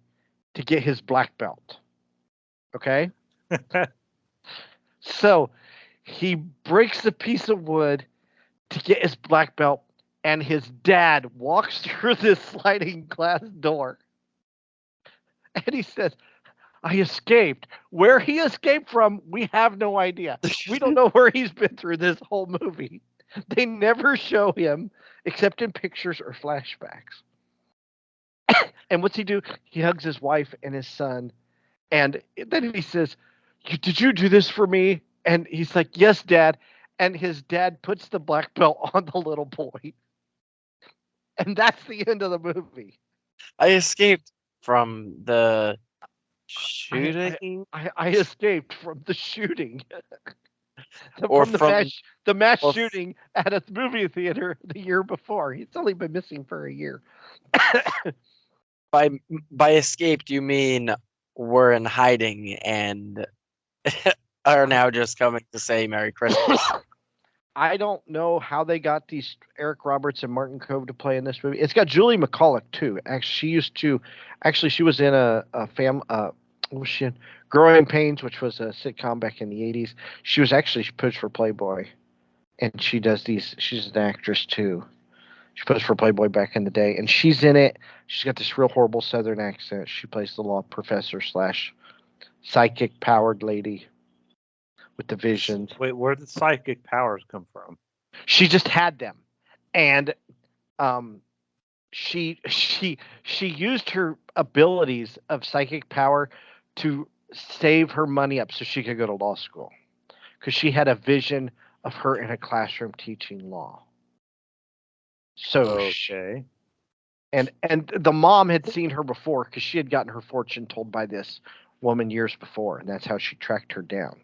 to get his black belt. Okay? So he breaks the piece of wood to get his black belt, and his dad walks through this sliding glass door. And he says, I escaped. Where he escaped from, we have no idea. We don't know where he's been through this whole movie. They never show him except in pictures or flashbacks. And what's he do? He hugs his wife and his son. And then he says, did you do this for me? And he's like, yes, Dad. And his dad puts the black belt on the little boy. And that's the end of the movie. I escaped from the shooting. I escaped from the shooting. From the mass shooting at a movie theater the year before. He's only been missing for a year. By escaped, you mean we're in hiding and are now just coming to say Merry Christmas? I don't know how they got these Eric Roberts and Martin Kove to play in this movie. It's got Julie McCulloch too. Actually, she was in what was she in? Growing Pains, which was a sitcom back in the 80s. She posed for Playboy, and she does these. She's an actress too. She posed for Playboy back in the day, and she's in it. She's got this real horrible Southern accent. She plays the law professor / psychic powered lady with the visions. Wait, where did psychic powers come from? She just had them, and she used her abilities of psychic power to save her money up so she could go to law school because she had a vision of her in a classroom teaching law. So okay. And the mom had seen her before because she had gotten her fortune told by this woman years before, and that's how she tracked her down.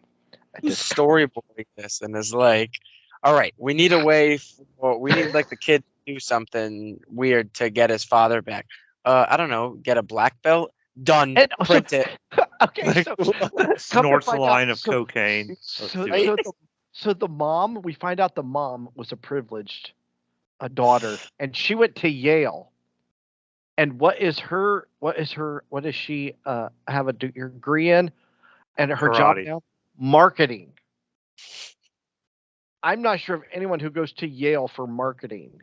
Who's storyboarding this and is like, all right, we need a way for, we need like the kid to do something weird to get his father back. I don't know, get a black belt. Done. And Print it. Okay, Like, so Snorts a line of cocaine. So the mom, we find out the mom was a privileged daughter, and she went to Yale. And what does she have a degree in? And her job Karate. now? Marketing. I'm not sure of anyone who goes to Yale for marketing,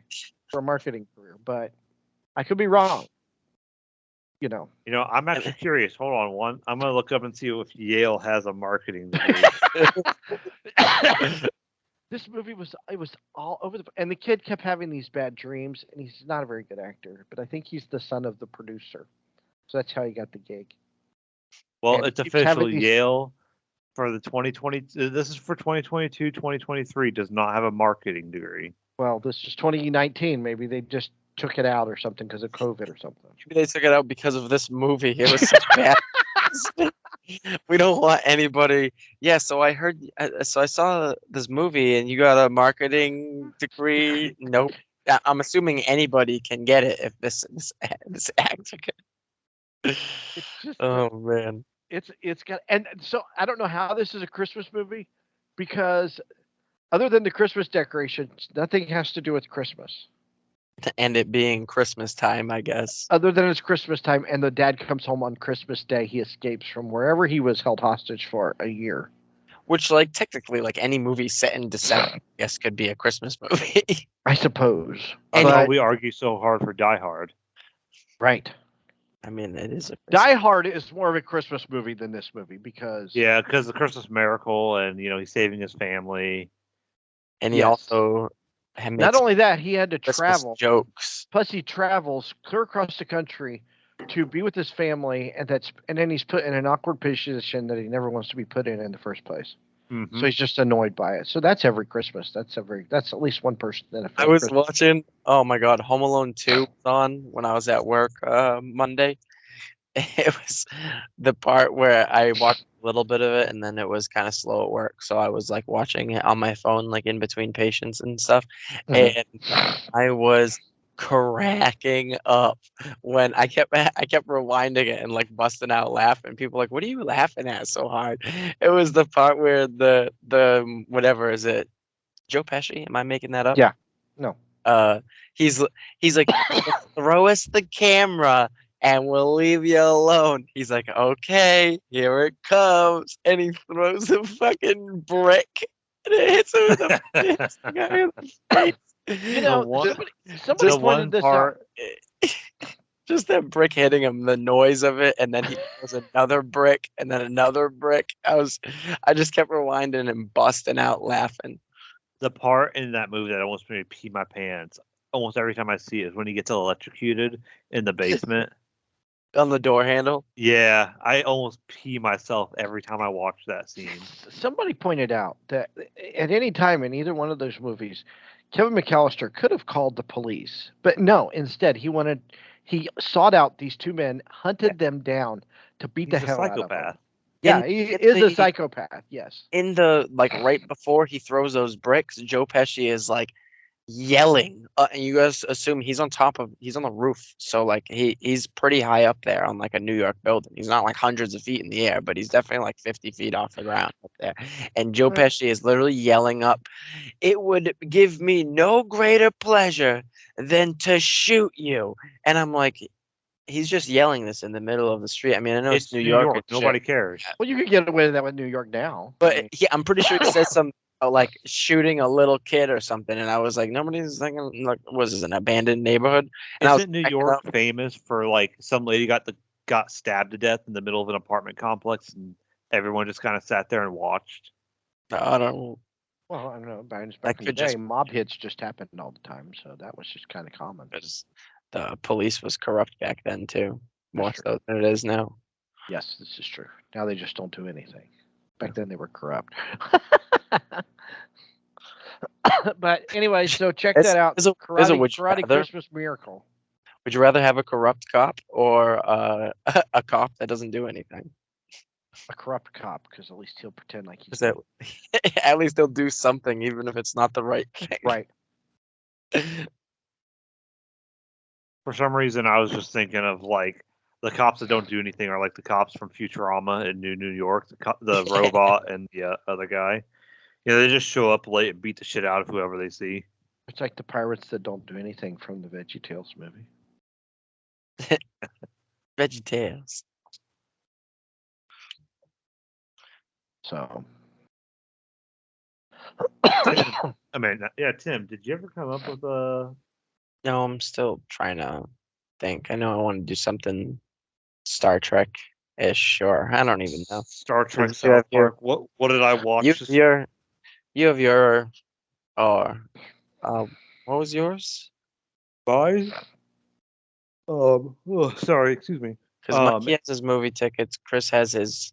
for a marketing career, but I could be wrong. You know, I'm actually curious. Hold on, I'm gonna look up and see if Yale has a marketing degree. This movie was all over and the kid kept having these bad dreams, and he's not a very good actor, but I think he's the son of the producer, so that's how he got the gig. Well, And it's official. Yale for the 2020. This is for 2022, 2023. Does not have a marketing degree. Well, this is 2019. Maybe they just took it out or something because of COVID or something. Maybe they took it out because of this movie. It was such bad. We don't want anybody. Yeah, so I heard. So I saw this movie, and you got a marketing degree. Nope. I'm assuming anybody can get it if this actor can. It's just Oh man. it's got, and so I don't know how this is a Christmas movie because other than the Christmas decorations, nothing has to do with Christmas. And it being Christmas time, I guess. Other than it's Christmas time and the dad comes home on Christmas Day, he escapes from wherever he was held hostage for a year. Which, like, technically, like any movie set in December, I guess could be a Christmas movie. I suppose. That's why we argue so hard for Die Hard. Right. I mean, it is a Die Hard is more of a Christmas movie than this movie because the Christmas Miracle, and he's saving his family, and he also not only that, he had to travel jokes. Plus, he travels clear across the country to be with his family, and then he's put in an awkward position that he never wants to be put in the first place. Mm-hmm. So he's just annoyed by it. So that's every Christmas. That's at least one person in a film. I was watching. Oh my God, Home Alone 2 was on when I was at work Monday. It was the part where I watched a little bit of it, and then it was kind of slow at work, so I was like watching it on my phone, like in between patients and stuff, and I was cracking up when I kept rewinding it and like busting out laughing. People were like, "What are you laughing at so hard?" It was the part where the whatever is it, Joe Pesci? Am I making that up? Yeah. No. He's like, throw us the camera and we'll leave you alone. He's like, okay, here it comes, and he throws a fucking brick, and it hits him in the face. Somebody pointed this out. Just that brick hitting him, the noise of it, and then he throws another brick, and then another brick. I just kept rewinding and busting out laughing. The part in that movie that almost made me pee my pants almost every time I see it is when he gets electrocuted in the basement. On the door handle? Yeah, I almost pee myself every time I watch that scene. Somebody pointed out that at any time in either one of those movies, Kevin McAllister could have called the police, but no, instead he sought out these two men, hunted them down to beat the hell out of them. Yeah, he is a psychopath, yes. In the, like, right before he throws those bricks, Joe Pesci is, like, yelling. And you guys assume he's on the roof. So, like, he's pretty high up there on, like, a New York building. He's not, like, hundreds of feet in the air, but he's definitely, like, 50 feet off the ground up there. And Joe Pesci is literally yelling up, "It would give me no greater pleasure than to shoot you." And I'm like, he's just yelling this in the middle of the street. I mean, I know it's New York. Nobody cares. Well, you could get away with that with New York now. But I'm pretty sure he says something like shooting a little kid or something, and I was like, nobody's thinking, like, was this an abandoned neighborhood? And Isn't New York famous for, like, some lady got stabbed to death in the middle of an apartment complex, and everyone just kind of sat there and watched? I don't know. Well, I don't know. Back in the day, mob hits just happened all the time, so that was just kind of common. the police was corrupt back then too, more so than it is now. Yes, this is true. Now they just don't do anything. Back then they were corrupt. But anyway, so check that out. Karate Christmas Miracle. Would you rather have a corrupt cop or a cop that doesn't do anything? A corrupt cop, because at least he'll pretend like he's at least he'll do something, even if it's not the right thing. Right. For some reason, I was just thinking of like the cops that don't do anything are like the cops from Futurama in New York, the robot and the other guy. Yeah, they just show up late and beat the shit out of whoever they see. It's like the pirates that don't do anything from the VeggieTales movie. VeggieTales. So. I mean, yeah, Tim, did you ever come up with a? No, I'm still trying to think. I know I want to do something Star Trek-ish, or I don't even know. Star Trek South Park. What did I watch? You have your what was yours? Bye. Sorry, excuse me. Because Mikey has his movie tickets. Chris has his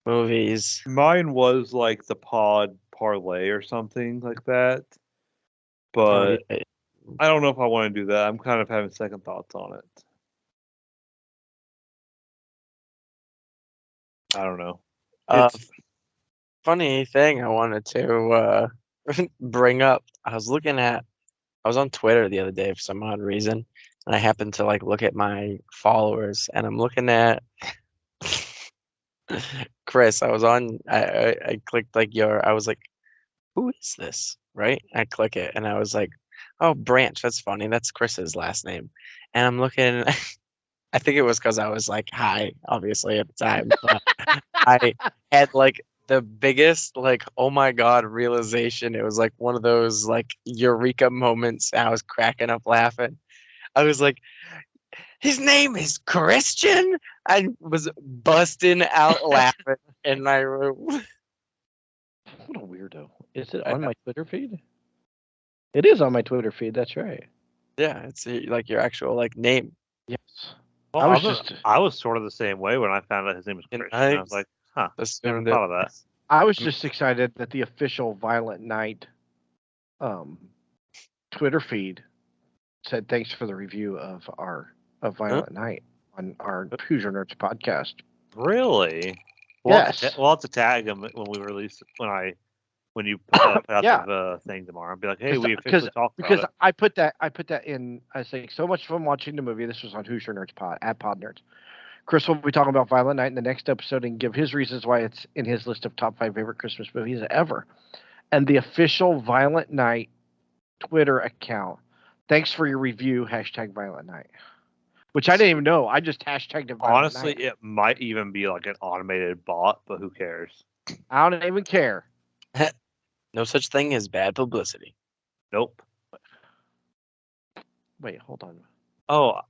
movies. Mine was like the Pod Parlay or something like that. But I don't know if I want to do that. I'm kind of having second thoughts on it. I don't know. Funny thing I wanted to bring up. I was on Twitter the other day for some odd reason, and I happened to like look at my followers, and I'm looking at Chris. I clicked like I was like, who is this? Right? I click it, and I was like, oh, Branch. That's funny. That's Chris's last name. And I'm looking. I think it was because I was like high, obviously at the time. But I had like the biggest like oh my god realization. It was like one of those like eureka moments. I was cracking up laughing. I was like, his name is Christian. I was busting out laughing in my room. What a weirdo. Is it on my Twitter feed? It is on my Twitter feed, that's right. Yeah, it's like your actual like name. Yes. Well, I was sort of the same way when I found out his name was Christian. I was like, huh, never thought of that. I was just excited that the official Violent Night Twitter feed said thanks for the review of Violent Night on our Hoosier Nerds podcast. Really? Yes. We'll have to tag him when we release when you put out the thing tomorrow. I'll be like, hey, we officially talked about it. Because I put that in. I say so much fun watching the movie. This was on Hoosier Nerds Pod at Pod Nerds. Chris will be talking about Violent Night in the next episode and give his reasons why it's in his list of top 5 favorite Christmas movies ever. And the official Violent Night Twitter account. Thanks for your review. #Violent Night. Which I didn't even know. I just hashtagged it. Honestly, it might even be like an automated bot, but who cares? I don't even care. No such thing as bad publicity. Nope. Wait, hold on. Oh,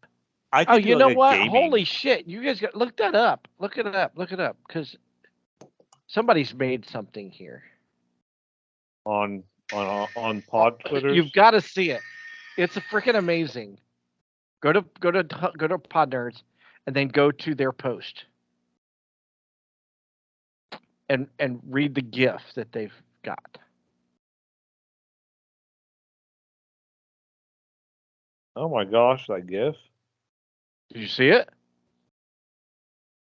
you know what? Gaming. Holy shit! You guys look that up. Look it up. Look it up because somebody's made something here. On Pod Twitter. You've got to see it. It's freaking amazing. Go to Pod Nerds, and then go to their post, and read the GIF that they've got. Oh my gosh, that GIF! Did you see it?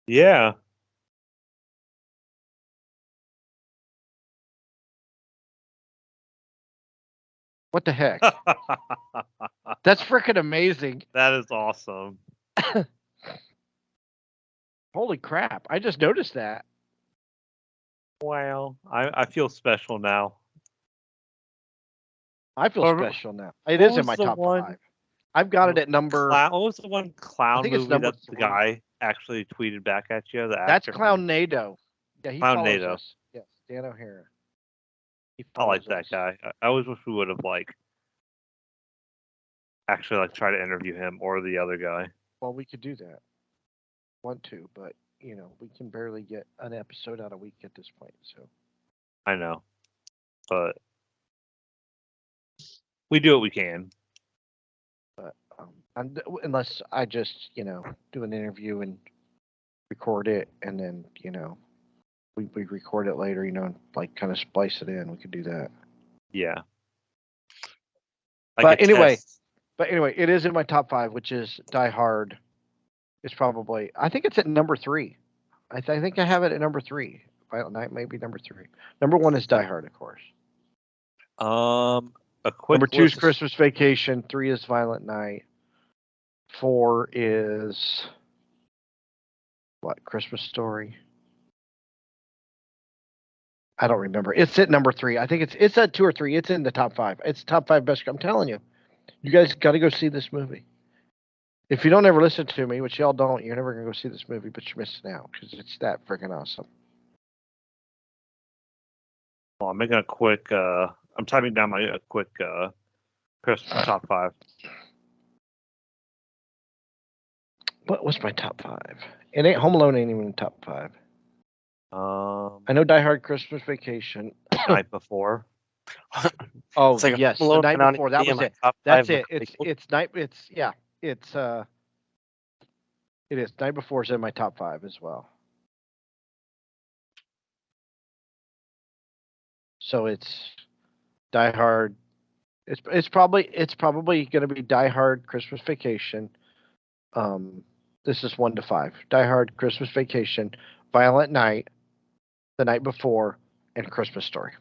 Yeah. What the heck? That's freaking amazing. That is awesome. Holy crap. I just noticed that. Wow. I feel special now. I feel special now. It is in my top 5. I've got it at number... What was the one clown movie that the guy actually tweeted back at you? That's Clownado. Yeah, he follows us. Yes, Dan O'Hara. I like that guy. I always wish we would have actually tried to interview him or the other guy. Well, we could do that. Want to, but we can barely get an episode out a week at this point. So I know, but we do what we can. But Unless I just do an interview and record it, and then we record it later, and like kind of splice it in. We could do that. Yeah. But anyway, it is in my top 5, which is Die Hard. It's probably, I think it's at number 3. I think I have it at number 3. Violent Night may be number 3. Number 1 is Die Hard, of course. A quick number 2 is Christmas Vacation. 3 is Violent Night. 4 is what? Christmas Story. I don't remember. It's at number 3. I think it's at 2 or 3. It's in the top 5. It's top 5 best. I'm telling you, you guys got to go see this movie. If you don't ever listen to me, which y'all don't, you're never gonna go see this movie, but you're missing out because it's that freaking awesome. Well, I'm making a quick. I'm typing down my quick Christmas top 5. What's my top 5? It ain't Home Alone. Ain't even in top 5. I know Die Hard, Christmas Vacation. Night Before. Oh, like yes, The Night Before. That was it. That's it. It's night. It's yeah. It's it is. Night Before is in my top 5 as well. So it's Die Hard. It's probably going to be Die Hard, Christmas Vacation. This is 1 to 5. Die Hard, Christmas Vacation, Violent Night, The Night Before, and Christmas Story.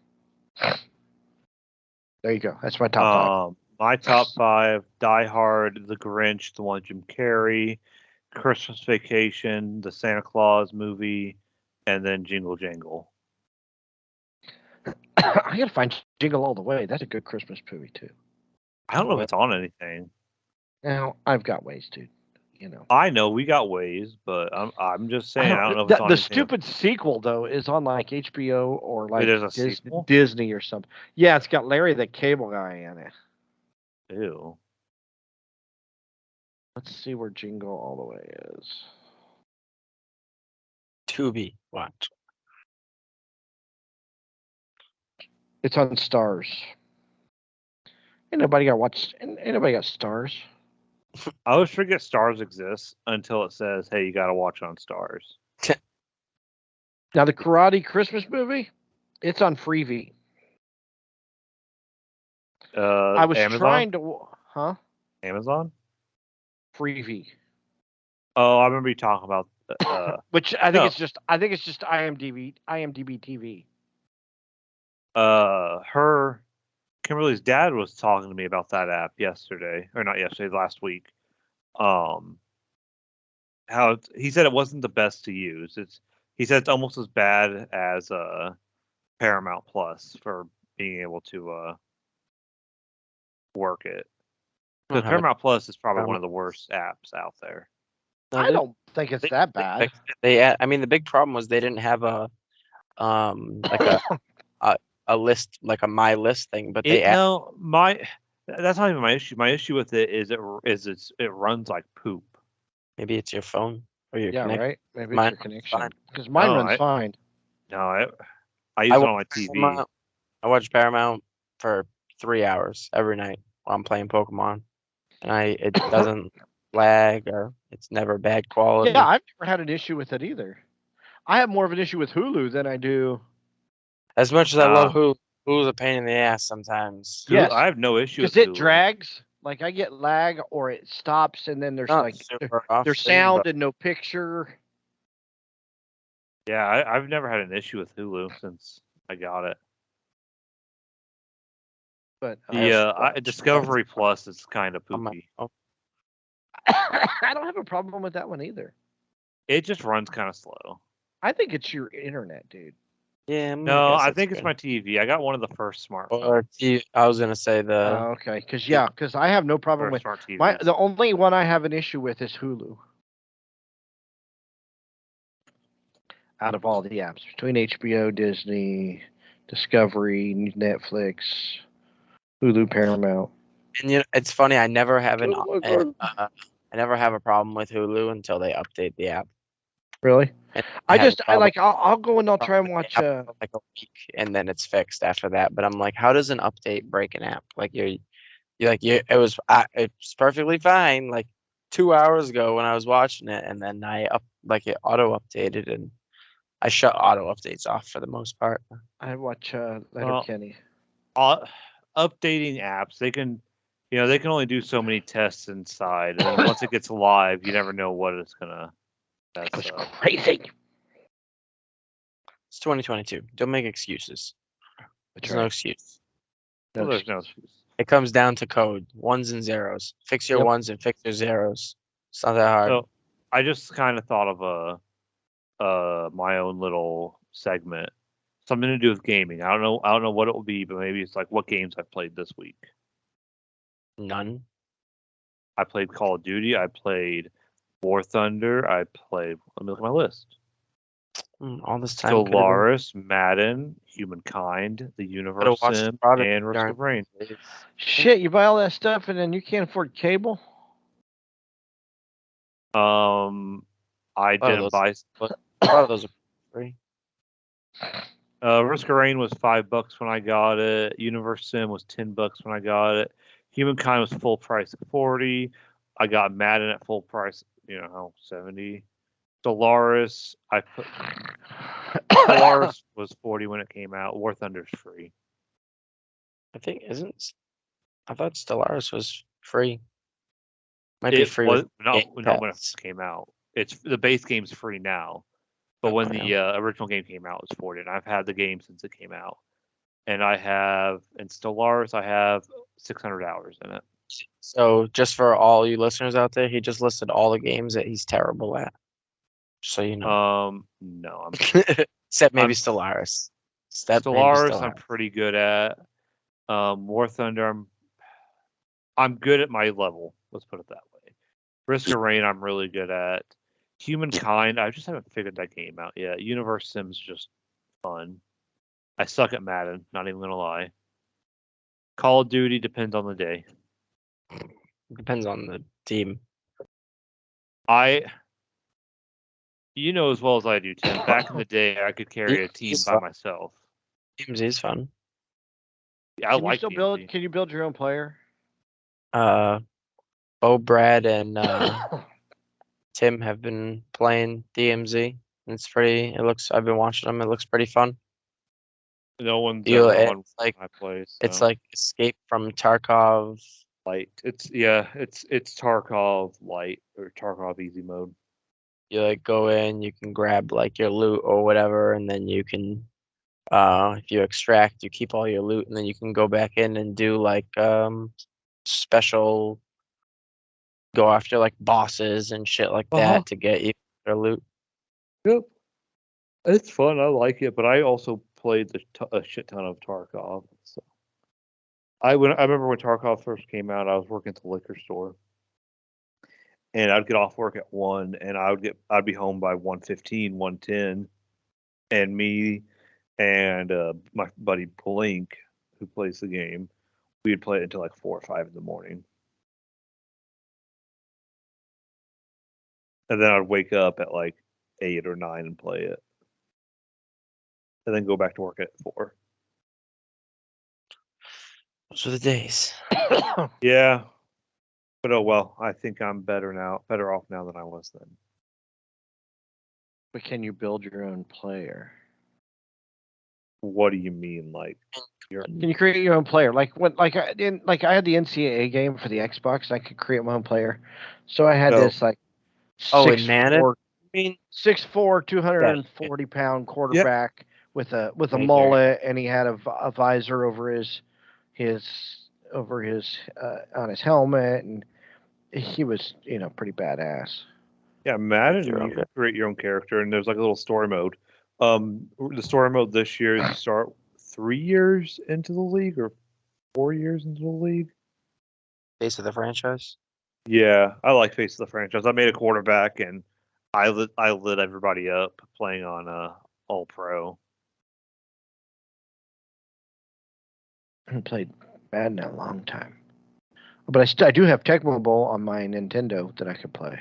There you go. That's my top 5. My top 5: Die Hard, The Grinch, the one Jim Carrey, Christmas Vacation, the Santa Claus movie, and then Jingle Jangle. I gotta find Jingle All the Way. That's a good Christmas movie too. I don't know if it's on anything. Now I've got ways, dude. I know we got ways, but I'm just saying I don't know if it's on the anything. stupid sequel though is on like HBO or like sequel? Disney or something. Yeah, it's got Larry the Cable Guy in it. Ew. Let's see where Jingle All the Way is. Tubi. Watch. It's on Stars. Ain't nobody got Stars. I always forget Stars exists until it says, "Hey, you got to watch on Stars." Now the Karate Christmas movie, it's on Freevee. I was Amazon? trying to, Amazon? Freevee. Oh, I remember you talking about. Which I think it's just IMDb TV. Kimberly's dad was talking to me about that app yesterday, or not yesterday, last week. How he said it wasn't the best to use. He said it's almost as bad as Paramount Plus for being able to work it. Because Paramount Plus is probably one of the worst apps out there. I don't think it's that bad. I mean, the big problem was they didn't have a list, like a my list thing, but that's not even my issue. My issue with it is it runs like poop. Maybe it's your phone or your connection. Right. Maybe it's your connection. Because mine runs fine. No, I use it on my TV. I watch Paramount for 3 hours every night while I'm playing Pokemon, and it doesn't lag or it's never bad quality. Yeah, I've never had an issue with it either. I have more of an issue with Hulu than I do. As much as I love Hulu, Hulu's a pain in the ass sometimes. Yes, I have no issue with Hulu. Because it drags. Like I get lag or it stops and then there's there's sound and no picture. Yeah, I've never had an issue with Hulu since I got it. But Discovery Plus is kind of poopy. I don't have a problem with that one either. It just runs kind of slow. I think it's your internet, dude. Yeah. No, I think it's my TV. I got one of the first smartphones. I was gonna say okay, because I have no problem with the only one I have an issue with is Hulu. Out of all the apps, between HBO, Disney, Discovery, Netflix, Hulu, Paramount. And it's funny. I never have I never have a problem with Hulu until they update the app. Really? I'll go and I'll try and watch like a week, and then it's fixed after that. But I'm like, how does an update break an app? Like It's perfectly fine. Like 2 hours ago when I was watching it, and then it auto updated, and I shut auto updates off for the most part. I watch Letterkenny. Updating apps, they can only do so many tests inside, and then once it gets live, you never know what it's gonna. That's crazy. It's 2022. Don't make excuses. There's no excuse. There's no excuse. It comes down to code, ones and zeros. Fix your ones and fix your zeros. It's not that hard. So I just kind of thought of my own little segment, something to do with gaming. I don't know what it will be, but maybe it's like what games I played this week. None. I played Call of Duty. I played War Thunder. I played. Let me look at my list. All this time. Stellaris, Madden, Humankind, The Universe Sim, and Risk of Rain. Shit, you buy all that stuff and then you can't afford cable? I didn't buy. A lot of those are free. Risk of Rain was $5 when I got it. Universe Sim was $10 when I got it. Humankind was full price at $40. I got Madden at full price, $70. Stellaris, Stellaris was $40 when it came out. War Thunder's free. I thought Stellaris was free. Might be free. When it came out. It's the base game's free now, but when the original game came out, it was $40. And I've had the game since it came out, and in Stellaris I have 600 hours in it. So just for all you listeners out there, he just listed all the games that he's terrible at. So you know. No, except maybe Stellaris. Stellaris, I'm pretty good at. War Thunder, I'm good at my level. Let's put it that way. Risk of Rain, I'm really good at. Humankind, I just haven't figured that game out yet. Universe Sim's just fun. I suck at Madden, not even gonna lie. Call of Duty depends on the day. Depends on the team. You know as well as I do, Tim. Back in the day, I could carry a team by myself. DMZ is fun. Yeah, I like DMZ. Can you build your own player? Bo, Brad, and Tim have been playing DMZ. It's pretty. I've been watching them. It looks pretty fun. No one's ever on my place. So. It's like Escape from Tarkov Light. It's Tarkov Light or Tarkov Easy mode. You go in, you can grab your loot or whatever, and then you can, if you extract, you keep all your loot, and then you can go back in and do special, go after bosses and shit like that to get you their loot. Yep, it's fun. I like it, but I also played a shit ton of Tarkov. So I remember when Tarkov first came out, I was working at the liquor store. And I'd get off work at 1, and I'd be home by 1:15, 1:10, and me and my buddy Blink, who plays the game, we'd play it until 4 or 5 in the morning, and then I'd wake up at 8 or 9 and play it, and then go back to work at 4. Those are the days. Yeah. But oh well, I think I'm better off now than I was then. But can you build your own player? What do you mean, Can you create your own player? I had the NCAA game for the Xbox. I could create my own player. So I had this 6'4", 240-pound quarterback with a mullet, and he had a visor over his on his helmet, and he was pretty badass. Yeah, Madden, you can create your own character, and there's a little story mode. The story mode this year is you start 3 years into the league or 4 years into the league. Face of the franchise. Yeah, I like Face of the franchise. I made a quarterback, and I lit everybody up playing on All Pro. I haven't played Madden in a long time, but I do have Tecmo Bowl on my Nintendo that I could play.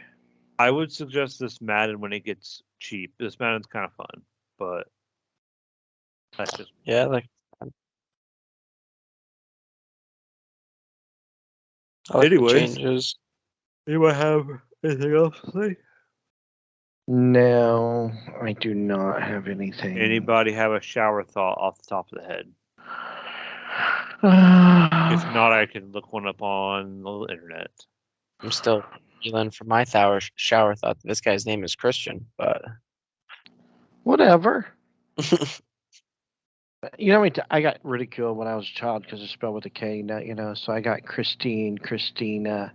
I would suggest this Madden when it gets cheap. This Madden's kind of fun, but that's just I like the Anyways. changes. Anyone have anything else to say? No, I do not have anything. Anybody have a shower thought off the top of the head? If not, I can look one up on the internet. I'm still feeling for my shower thought. This guy's name is Christian, but whatever. You know, I got ridiculed when I was a child because it's spelled with a K. You know, so I got Christine, Christina,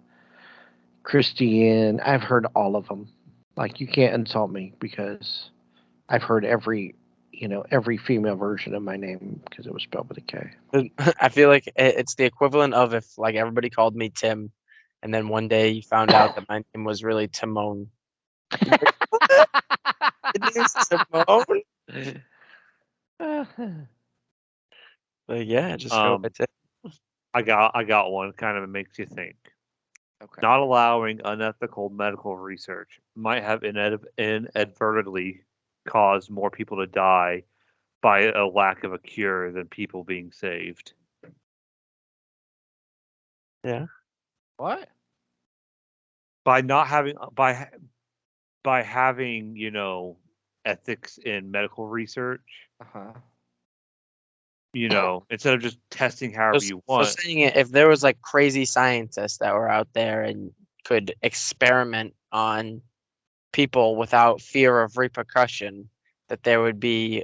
Christian. I've heard all of them. Like, you can't insult me because I've heard every female version of my name because it was spelled with a K. I feel like it's the equivalent of if like everybody called me Tim, and then one day you found out that my name was really Timon. It is Timon. But yeah, just go with it. I got one. Kind of makes you think. Okay. Not allowing unethical medical research might have inadvertently caused more people to die by a lack of a cure than people being saved. Yeah. What? By not having by having, ethics in medical research. Uh-huh. Instead of just testing however you want. So saying it, if there was like crazy scientists that were out there and could experiment on people without fear of repercussion, that there would be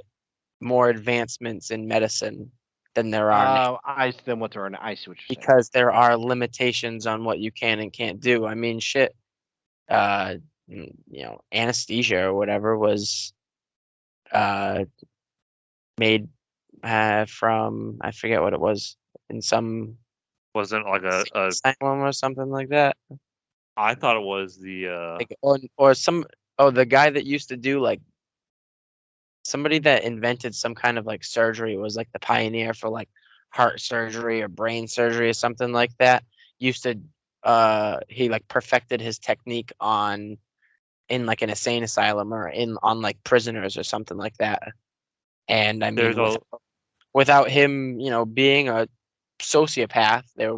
more advancements in medicine than there are now. I see what they're in. I see what you're saying. Because there are limitations on what you can and can't do. I mean, shit. Anesthesia or whatever was made from, I forget what it was, in some wasn't like a asylum or something like that. I thought it was the the guy that used to do like somebody that invented some kind of like surgery, was like the pioneer for like heart surgery or brain surgery or something like that. Used to he like perfected his technique in like an insane asylum or on like prisoners or something like that. And I mean, without him, being a sociopath, there,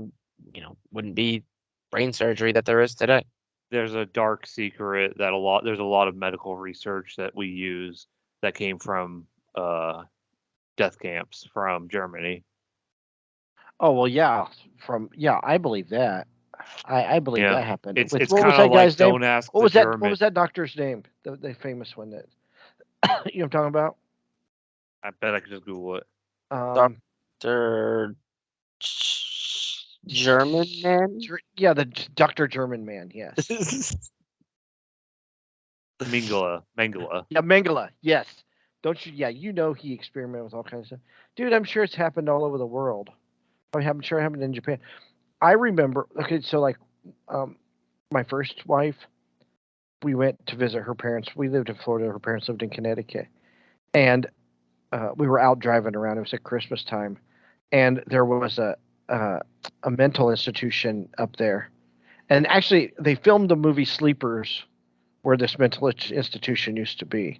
wouldn't be brain surgery that there is today. There's a dark secret that there's a lot of medical research that we use that came from death camps from Germany. Oh well, yeah, I believe that. I believe that happened. It's what was that guy's name? Don't ask what was that? German. What was that doctor's name? The famous one that you know what I'm talking about? I bet I could just Google it. Dr. German man? Yeah, the Dr. German man, yes. Mengele. Yeah, Mengele, yes. Don't you? Yeah, he experimented with all kinds of stuff. Dude, I'm sure it's happened all over the world. I'm sure it happened in Japan. I remember, okay, so like my first wife, we went to visit her parents. We lived in Florida. Her parents lived in Connecticut. And we were out driving around. It was at Christmas time. And there was a mental institution up there. And actually, they filmed the movie Sleepers, where this mental institution used to be.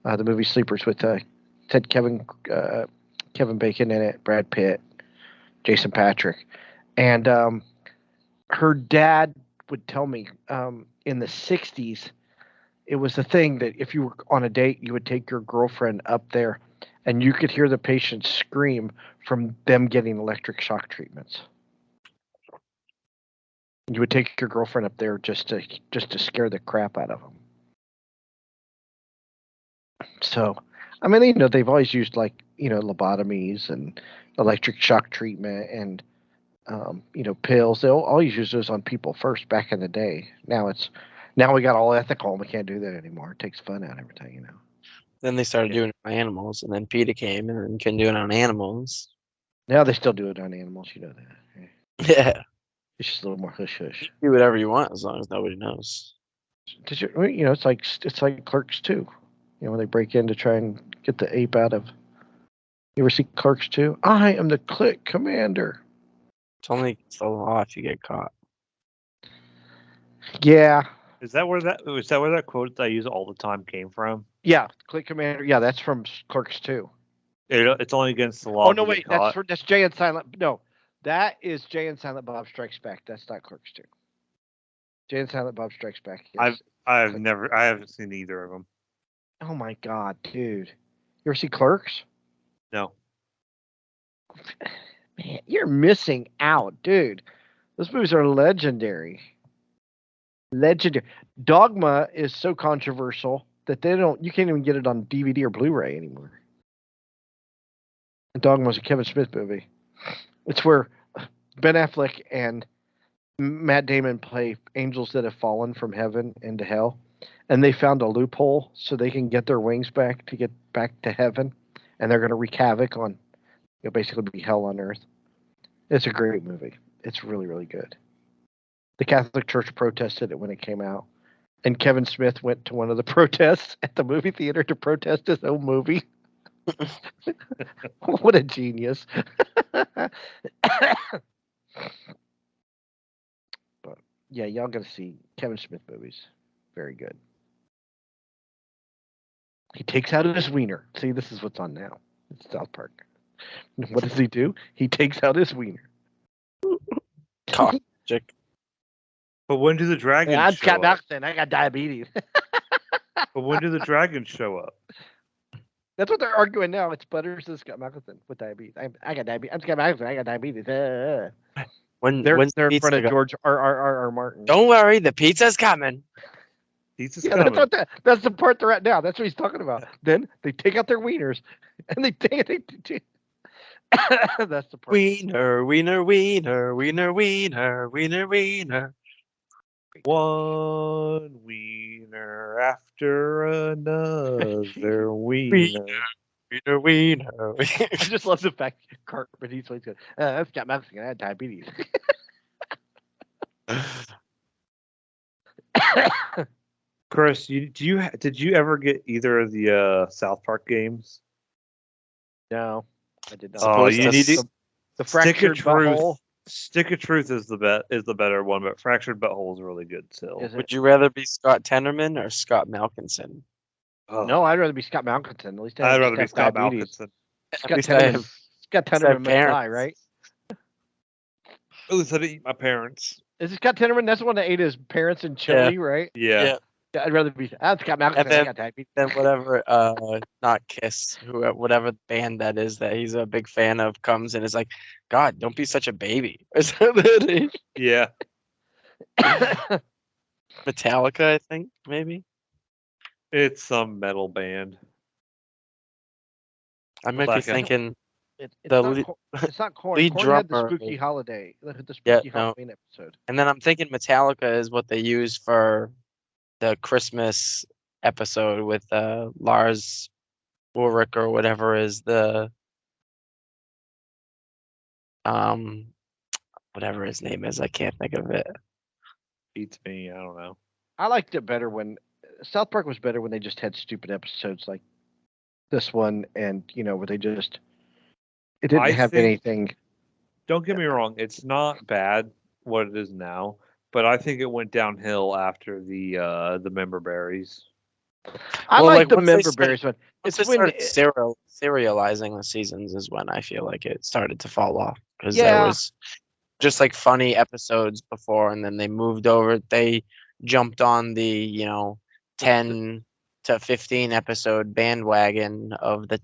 The movie Sleepers with Kevin Bacon in it, Brad Pitt, Jason Patrick. And her dad would tell me in the 60s, it was the thing that if you were on a date, you would take your girlfriend up there and you could hear the patients scream from them getting electric shock treatments. You would take your girlfriend up there just to scare the crap out of them. So, I mean, they've always used lobotomies and electric shock treatment and pills. They'll always use those on people first back in the day. Now we got all ethical and we can't do that anymore. It takes fun out of everything, Then they started doing it on animals, and then PETA came and then couldn't do it on animals. Now they still do it on animals, that. Right? Yeah. It's just a little more hush hush. Do whatever you want as long as nobody knows. It's like Clerks 2. When they break in to try and get the ape out of. You ever see Clerks 2? I am the Click Commander. It's only the law if you get caught. Yeah. Is that where that quote that I use all the time came from? Yeah, Click Commander. Yeah, that's from Clerks 2. It's only against the law. Oh no, wait, that's Jay and Silent. No, That is Jay and Silent Bob Strikes Back. That's not Clerks 2. Jay and Silent Bob Strikes Back. Is I haven't seen either of them. Oh my god, dude! You ever see Clerks? No. Man, you're missing out, dude. Those movies are legendary. Legendary. Dogma is so controversial that you can't even get it on DVD or Blu-ray anymore. Dogma is a Kevin Smith movie. It's where Ben Affleck and Matt Damon play angels that have fallen from heaven into hell, and they found a loophole so they can get their wings back to get back to heaven, and they're going to wreak havoc on, basically be hell on earth. It's a great movie. It's really, really good. The Catholic Church protested it when it came out, and Kevin Smith went to one of the protests at the movie theater to protest his own movie. What a genius. But yeah, y'all gotta see Kevin Smith movies. Very good. He takes out his wiener. See, this is what's on now. It's South Park. What does he do? He takes out his wiener. Chick. But when do the dragons I'm show Scott up? Malkinson. I got diabetes. But when do the dragons show up? That's what they're arguing now. It's Butters and Scott Malkinson with diabetes. I got diabetes. I'm Scott Malkinson. I got diabetes. They're in front of George R. Martin. Don't worry, the pizza's coming. Pizza's coming. That's the part they're at now. That's what he's talking about. Then they take out their wieners, and they that's the part. Wiener, wiener, wiener, wiener, wiener, wiener, wiener. One wiener after another wiener. Wiener, wiener. I just love the fact Cartman, he's always good. That's got Mexican. I had diabetes. Chris, did you ever get either of the South Park games? No, I did not. Oh, you need to. The Fractured Butthole. Stick of Truth is the better one, but Fractured Butthole is really good still. Would you rather be Scott Tenorman or Scott Malkinson? Oh. No, I'd rather be Scott Malkinson. At least I'd rather be Scott Malkinson. Scott Tenorman might die, right? At least I didn't eat my parents. Is it Scott Tenorman? That's the one that ate his parents in Chile, right? Yeah. I'd rather be Scott Malkinson. Then whatever, not Kiss, whatever band that is that he's a big fan of comes and is like, God, don't be such a baby. Yeah. Metallica, I think, maybe. It's some metal band. I might be thinking it's not Korn. Lead Korn drummer, had the Spooky Holiday, the Spooky Halloween episode. And then I'm thinking Metallica is what they use for the Christmas episode with Lars Ulrich or whatever is the whatever his name is. I can't think of it. Beats me. I don't know. I liked it better when South Park was better when they just had stupid episodes like this one, and where they just it didn't have anything. Don't get me wrong; it's not bad what it is now, but I think it went downhill after the member berries. I like the member berries one. It's when serializing the seasons is when I feel like it started to fall off because there was just like funny episodes before, and then they moved over. They jumped on the 10 to 15 episode bandwagon of the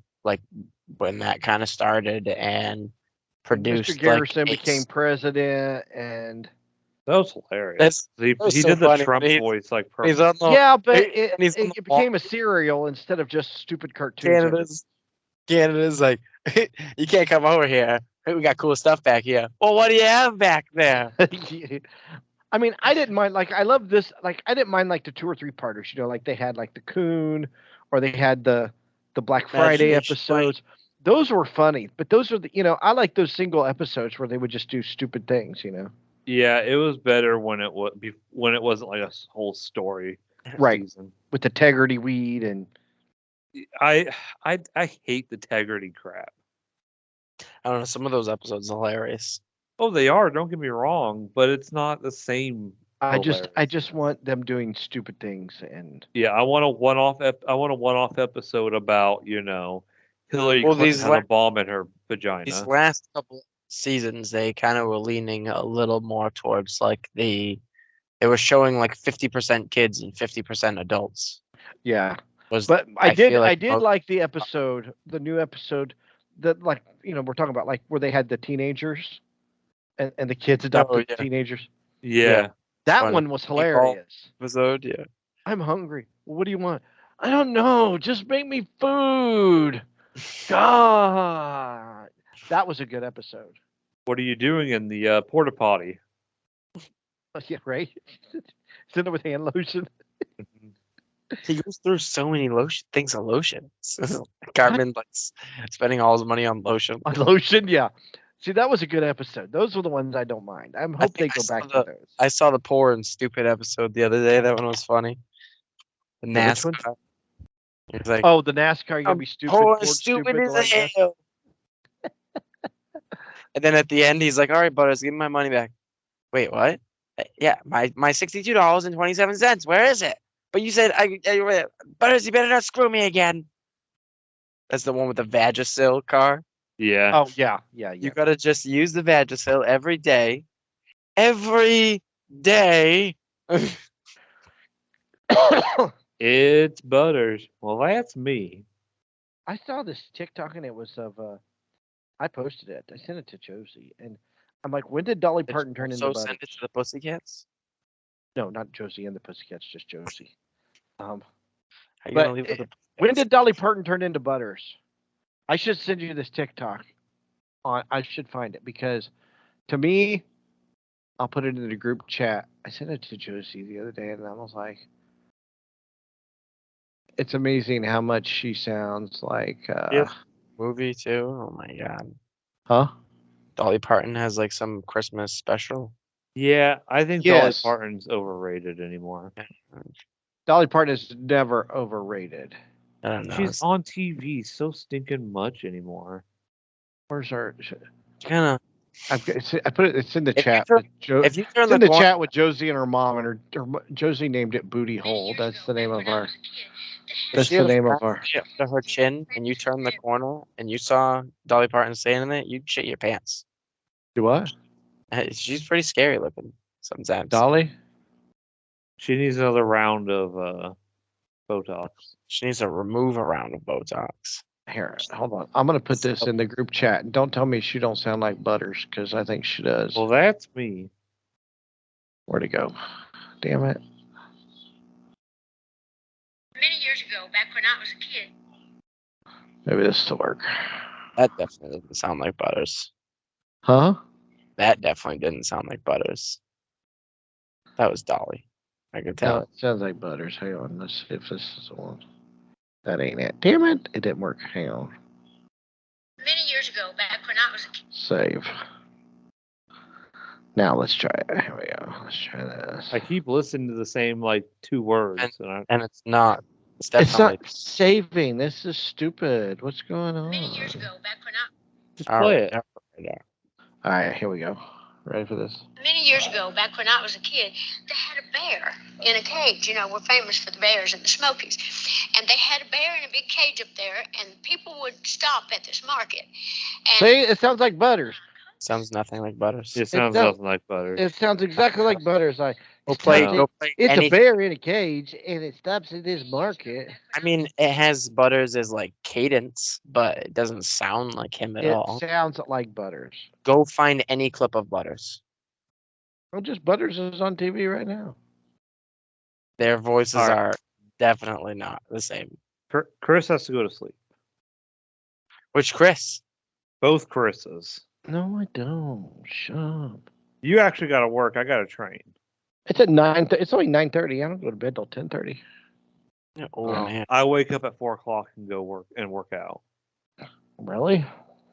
when that kind of started and produced. Mr. Garrison became president, and that was hilarious. He did the Trump voice like perfect. But it became a serial instead of just stupid cartoons. Canada's like, you can't come over here. We got cool stuff back here. Well, what do you have back there? I mean, I didn't mind. I love this. I didn't mind the 2 or 3 parters. They had the Coon, or they had the Black Friday episodes. Those were funny, but those are I like those single episodes where they would just do stupid things. Yeah, it was better when it wasn't like a whole story. Right. Season. With the Tegrity weed and. I hate the Tegrity crap. I don't know. Some of those episodes are hilarious. Oh, they are. Don't get me wrong, but it's not the same. I just want them doing stupid things and. Yeah, I want a one-off episode about Hillary Clinton had a bomb in her vagina. These last couple seasons, they kind of were leaning a little more towards like they were showing like 50% kids and 50% adults. Yeah. Was But I did most, like the episode, the new episode that like, we're talking about like where they had the teenagers and the kids adopted teenagers. Yeah. That one was hilarious. Episode, yeah. I'm hungry. What do you want? I don't know. Just make me food. God. That was a good episode. What are you doing in the porta potty? Yeah, right. Sitting with hand lotion. He goes through so many things of lotion. Cartman like spending all his money on lotion. On lotion, yeah. See, that was a good episode. Those were the ones I don't mind. I hope they go back to those. I saw the poor and stupid episode the other day. That one was funny. The NASCAR. It's like, oh, the NASCAR, you're gonna be stupid. Poor and stupid as hell. And then at the end, he's like, "All right, Butters, give me my money back." Wait, what? Yeah, my $62.27. Where is it? But you said, Butters, you better not screw me again. That's the one with the Vagisil car. Yeah. Oh, yeah. You gotta just use the Vagisil every day. Every day. It's Butters. Well, that's me. I saw this TikTok and it was of I posted it. I sent it to Josie and I'm like, when did Dolly Parton turn into Butters? So send it to the Pussycats? No, not Josie and the Pussycats, just Josie. When did Dolly Parton turn into Butters? I should send you this TikTok. I should find it because to me, I'll put it in the group chat. I sent it to Josie the other day and I was like, it's amazing how much she sounds like movie too. Oh my god. Huh? Dolly Parton has like some Christmas special. Yeah, I think Dolly Parton's overrated anymore. Dolly Parton is never overrated. I don't know. She's on TV so stinking much anymore. Where's her? Kind of. I put it. It's in the chat. If you turn it's in the chat with Josie and her mom, and her Josie named it Booty Hole. That's the name of our. That's the name of our. To her chin, and you turn the corner, and you saw Dolly Parton standing there, you'd shit your pants. Do what? She's pretty scary looking sometimes. Dolly. She needs another round of Botox. She needs to remove a round of Botox. Here, hold on. I'm gonna put this in the group chat. And don't tell me she don't sound like Butters, because I think she does. Well, that's me. Where'd it go? Damn it. Many years ago, back when I was a kid. Maybe this will work. That definitely doesn't sound like Butters. Huh? That definitely didn't sound like Butters. That was Dolly. I can tell. No, it sounds like Butters. Hang on. Let's see if this is the one. That ain't it. Damn it. It didn't work. Hang on. Many years ago, back when I was a kid. Save. Now let's try it. Here we go. Let's try this. I keep listening to the same like 2 words. And it's not. It's not saving. This is stupid. What's going on? Many years ago, back when I. Just play it. All right, here we go. Ready for this? Many years ago, back when I was a kid, they had a bear in a cage. You know, we're famous for the bears in the Smokies. And they had a bear in a big cage up there, and people would stop at this market. And see, it sounds like Butters. Sounds nothing like Butters. It sounds nothing like Butters. It sounds exactly like Butters. Go play it's a bear in a cage, and it stops at this market. I mean, it has Butters as like cadence, but it doesn't sound like him at all. It sounds like Butters. Go find any clip of Butters. Well, just Butters is on TV right now. Their voices are definitely not the same. Chris has to go to sleep. Which Chris? Both Chris's. No, I don't. Shut up. You actually got to work. I got to train. It's at 9. It's only 9:30. I don't go to bed till 10:30. Oh man! I wake up at 4 o'clock and go work out. Really?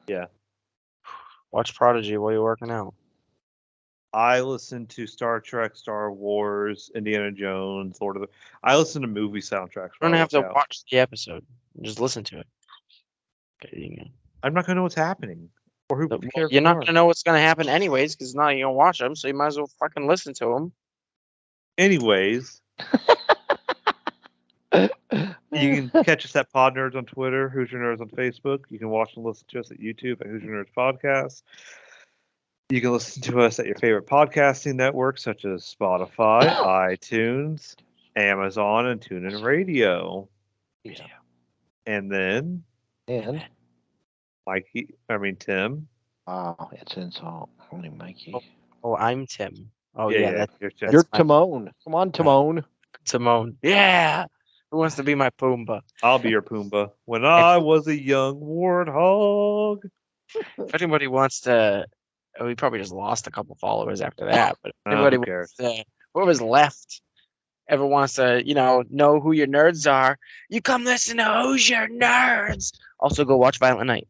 Yeah. Watch Prodigy while you're working out. I listen to Star Trek, Star Wars, Indiana Jones, Lord of the. I listen to movie soundtracks. You don't have to watch the episode. Just listen to it. Okay, I'm not gonna know what's happening. Or who you're not gonna know what's gonna happen anyways, because now you're gonna watch them, so you might as well fucking listen to them. Anyways, you can catch us at Pod Nerds on Twitter, Who's Your Nerds on Facebook. You can watch and listen to us at YouTube at Who's Your Nerds Podcast. You can listen to us at your favorite podcasting networks such as Spotify, iTunes, Amazon, and TuneIn Radio. Yeah. And then And Tim. It's insult. Only Mikey. Oh, I'm Tim. Oh Yeah, You're Timon. Come on, Timon. Timon. Yeah. Who wants to be my Pumbaa? I'll be your Pumbaa. When I was a young warthog. If anybody wants to, we probably just lost a couple followers after that. But if anybody wants to, whoever's left, ever wants to, know who your nerds are, you come listen to Who's Your Nerds. Also, go watch Violent Night.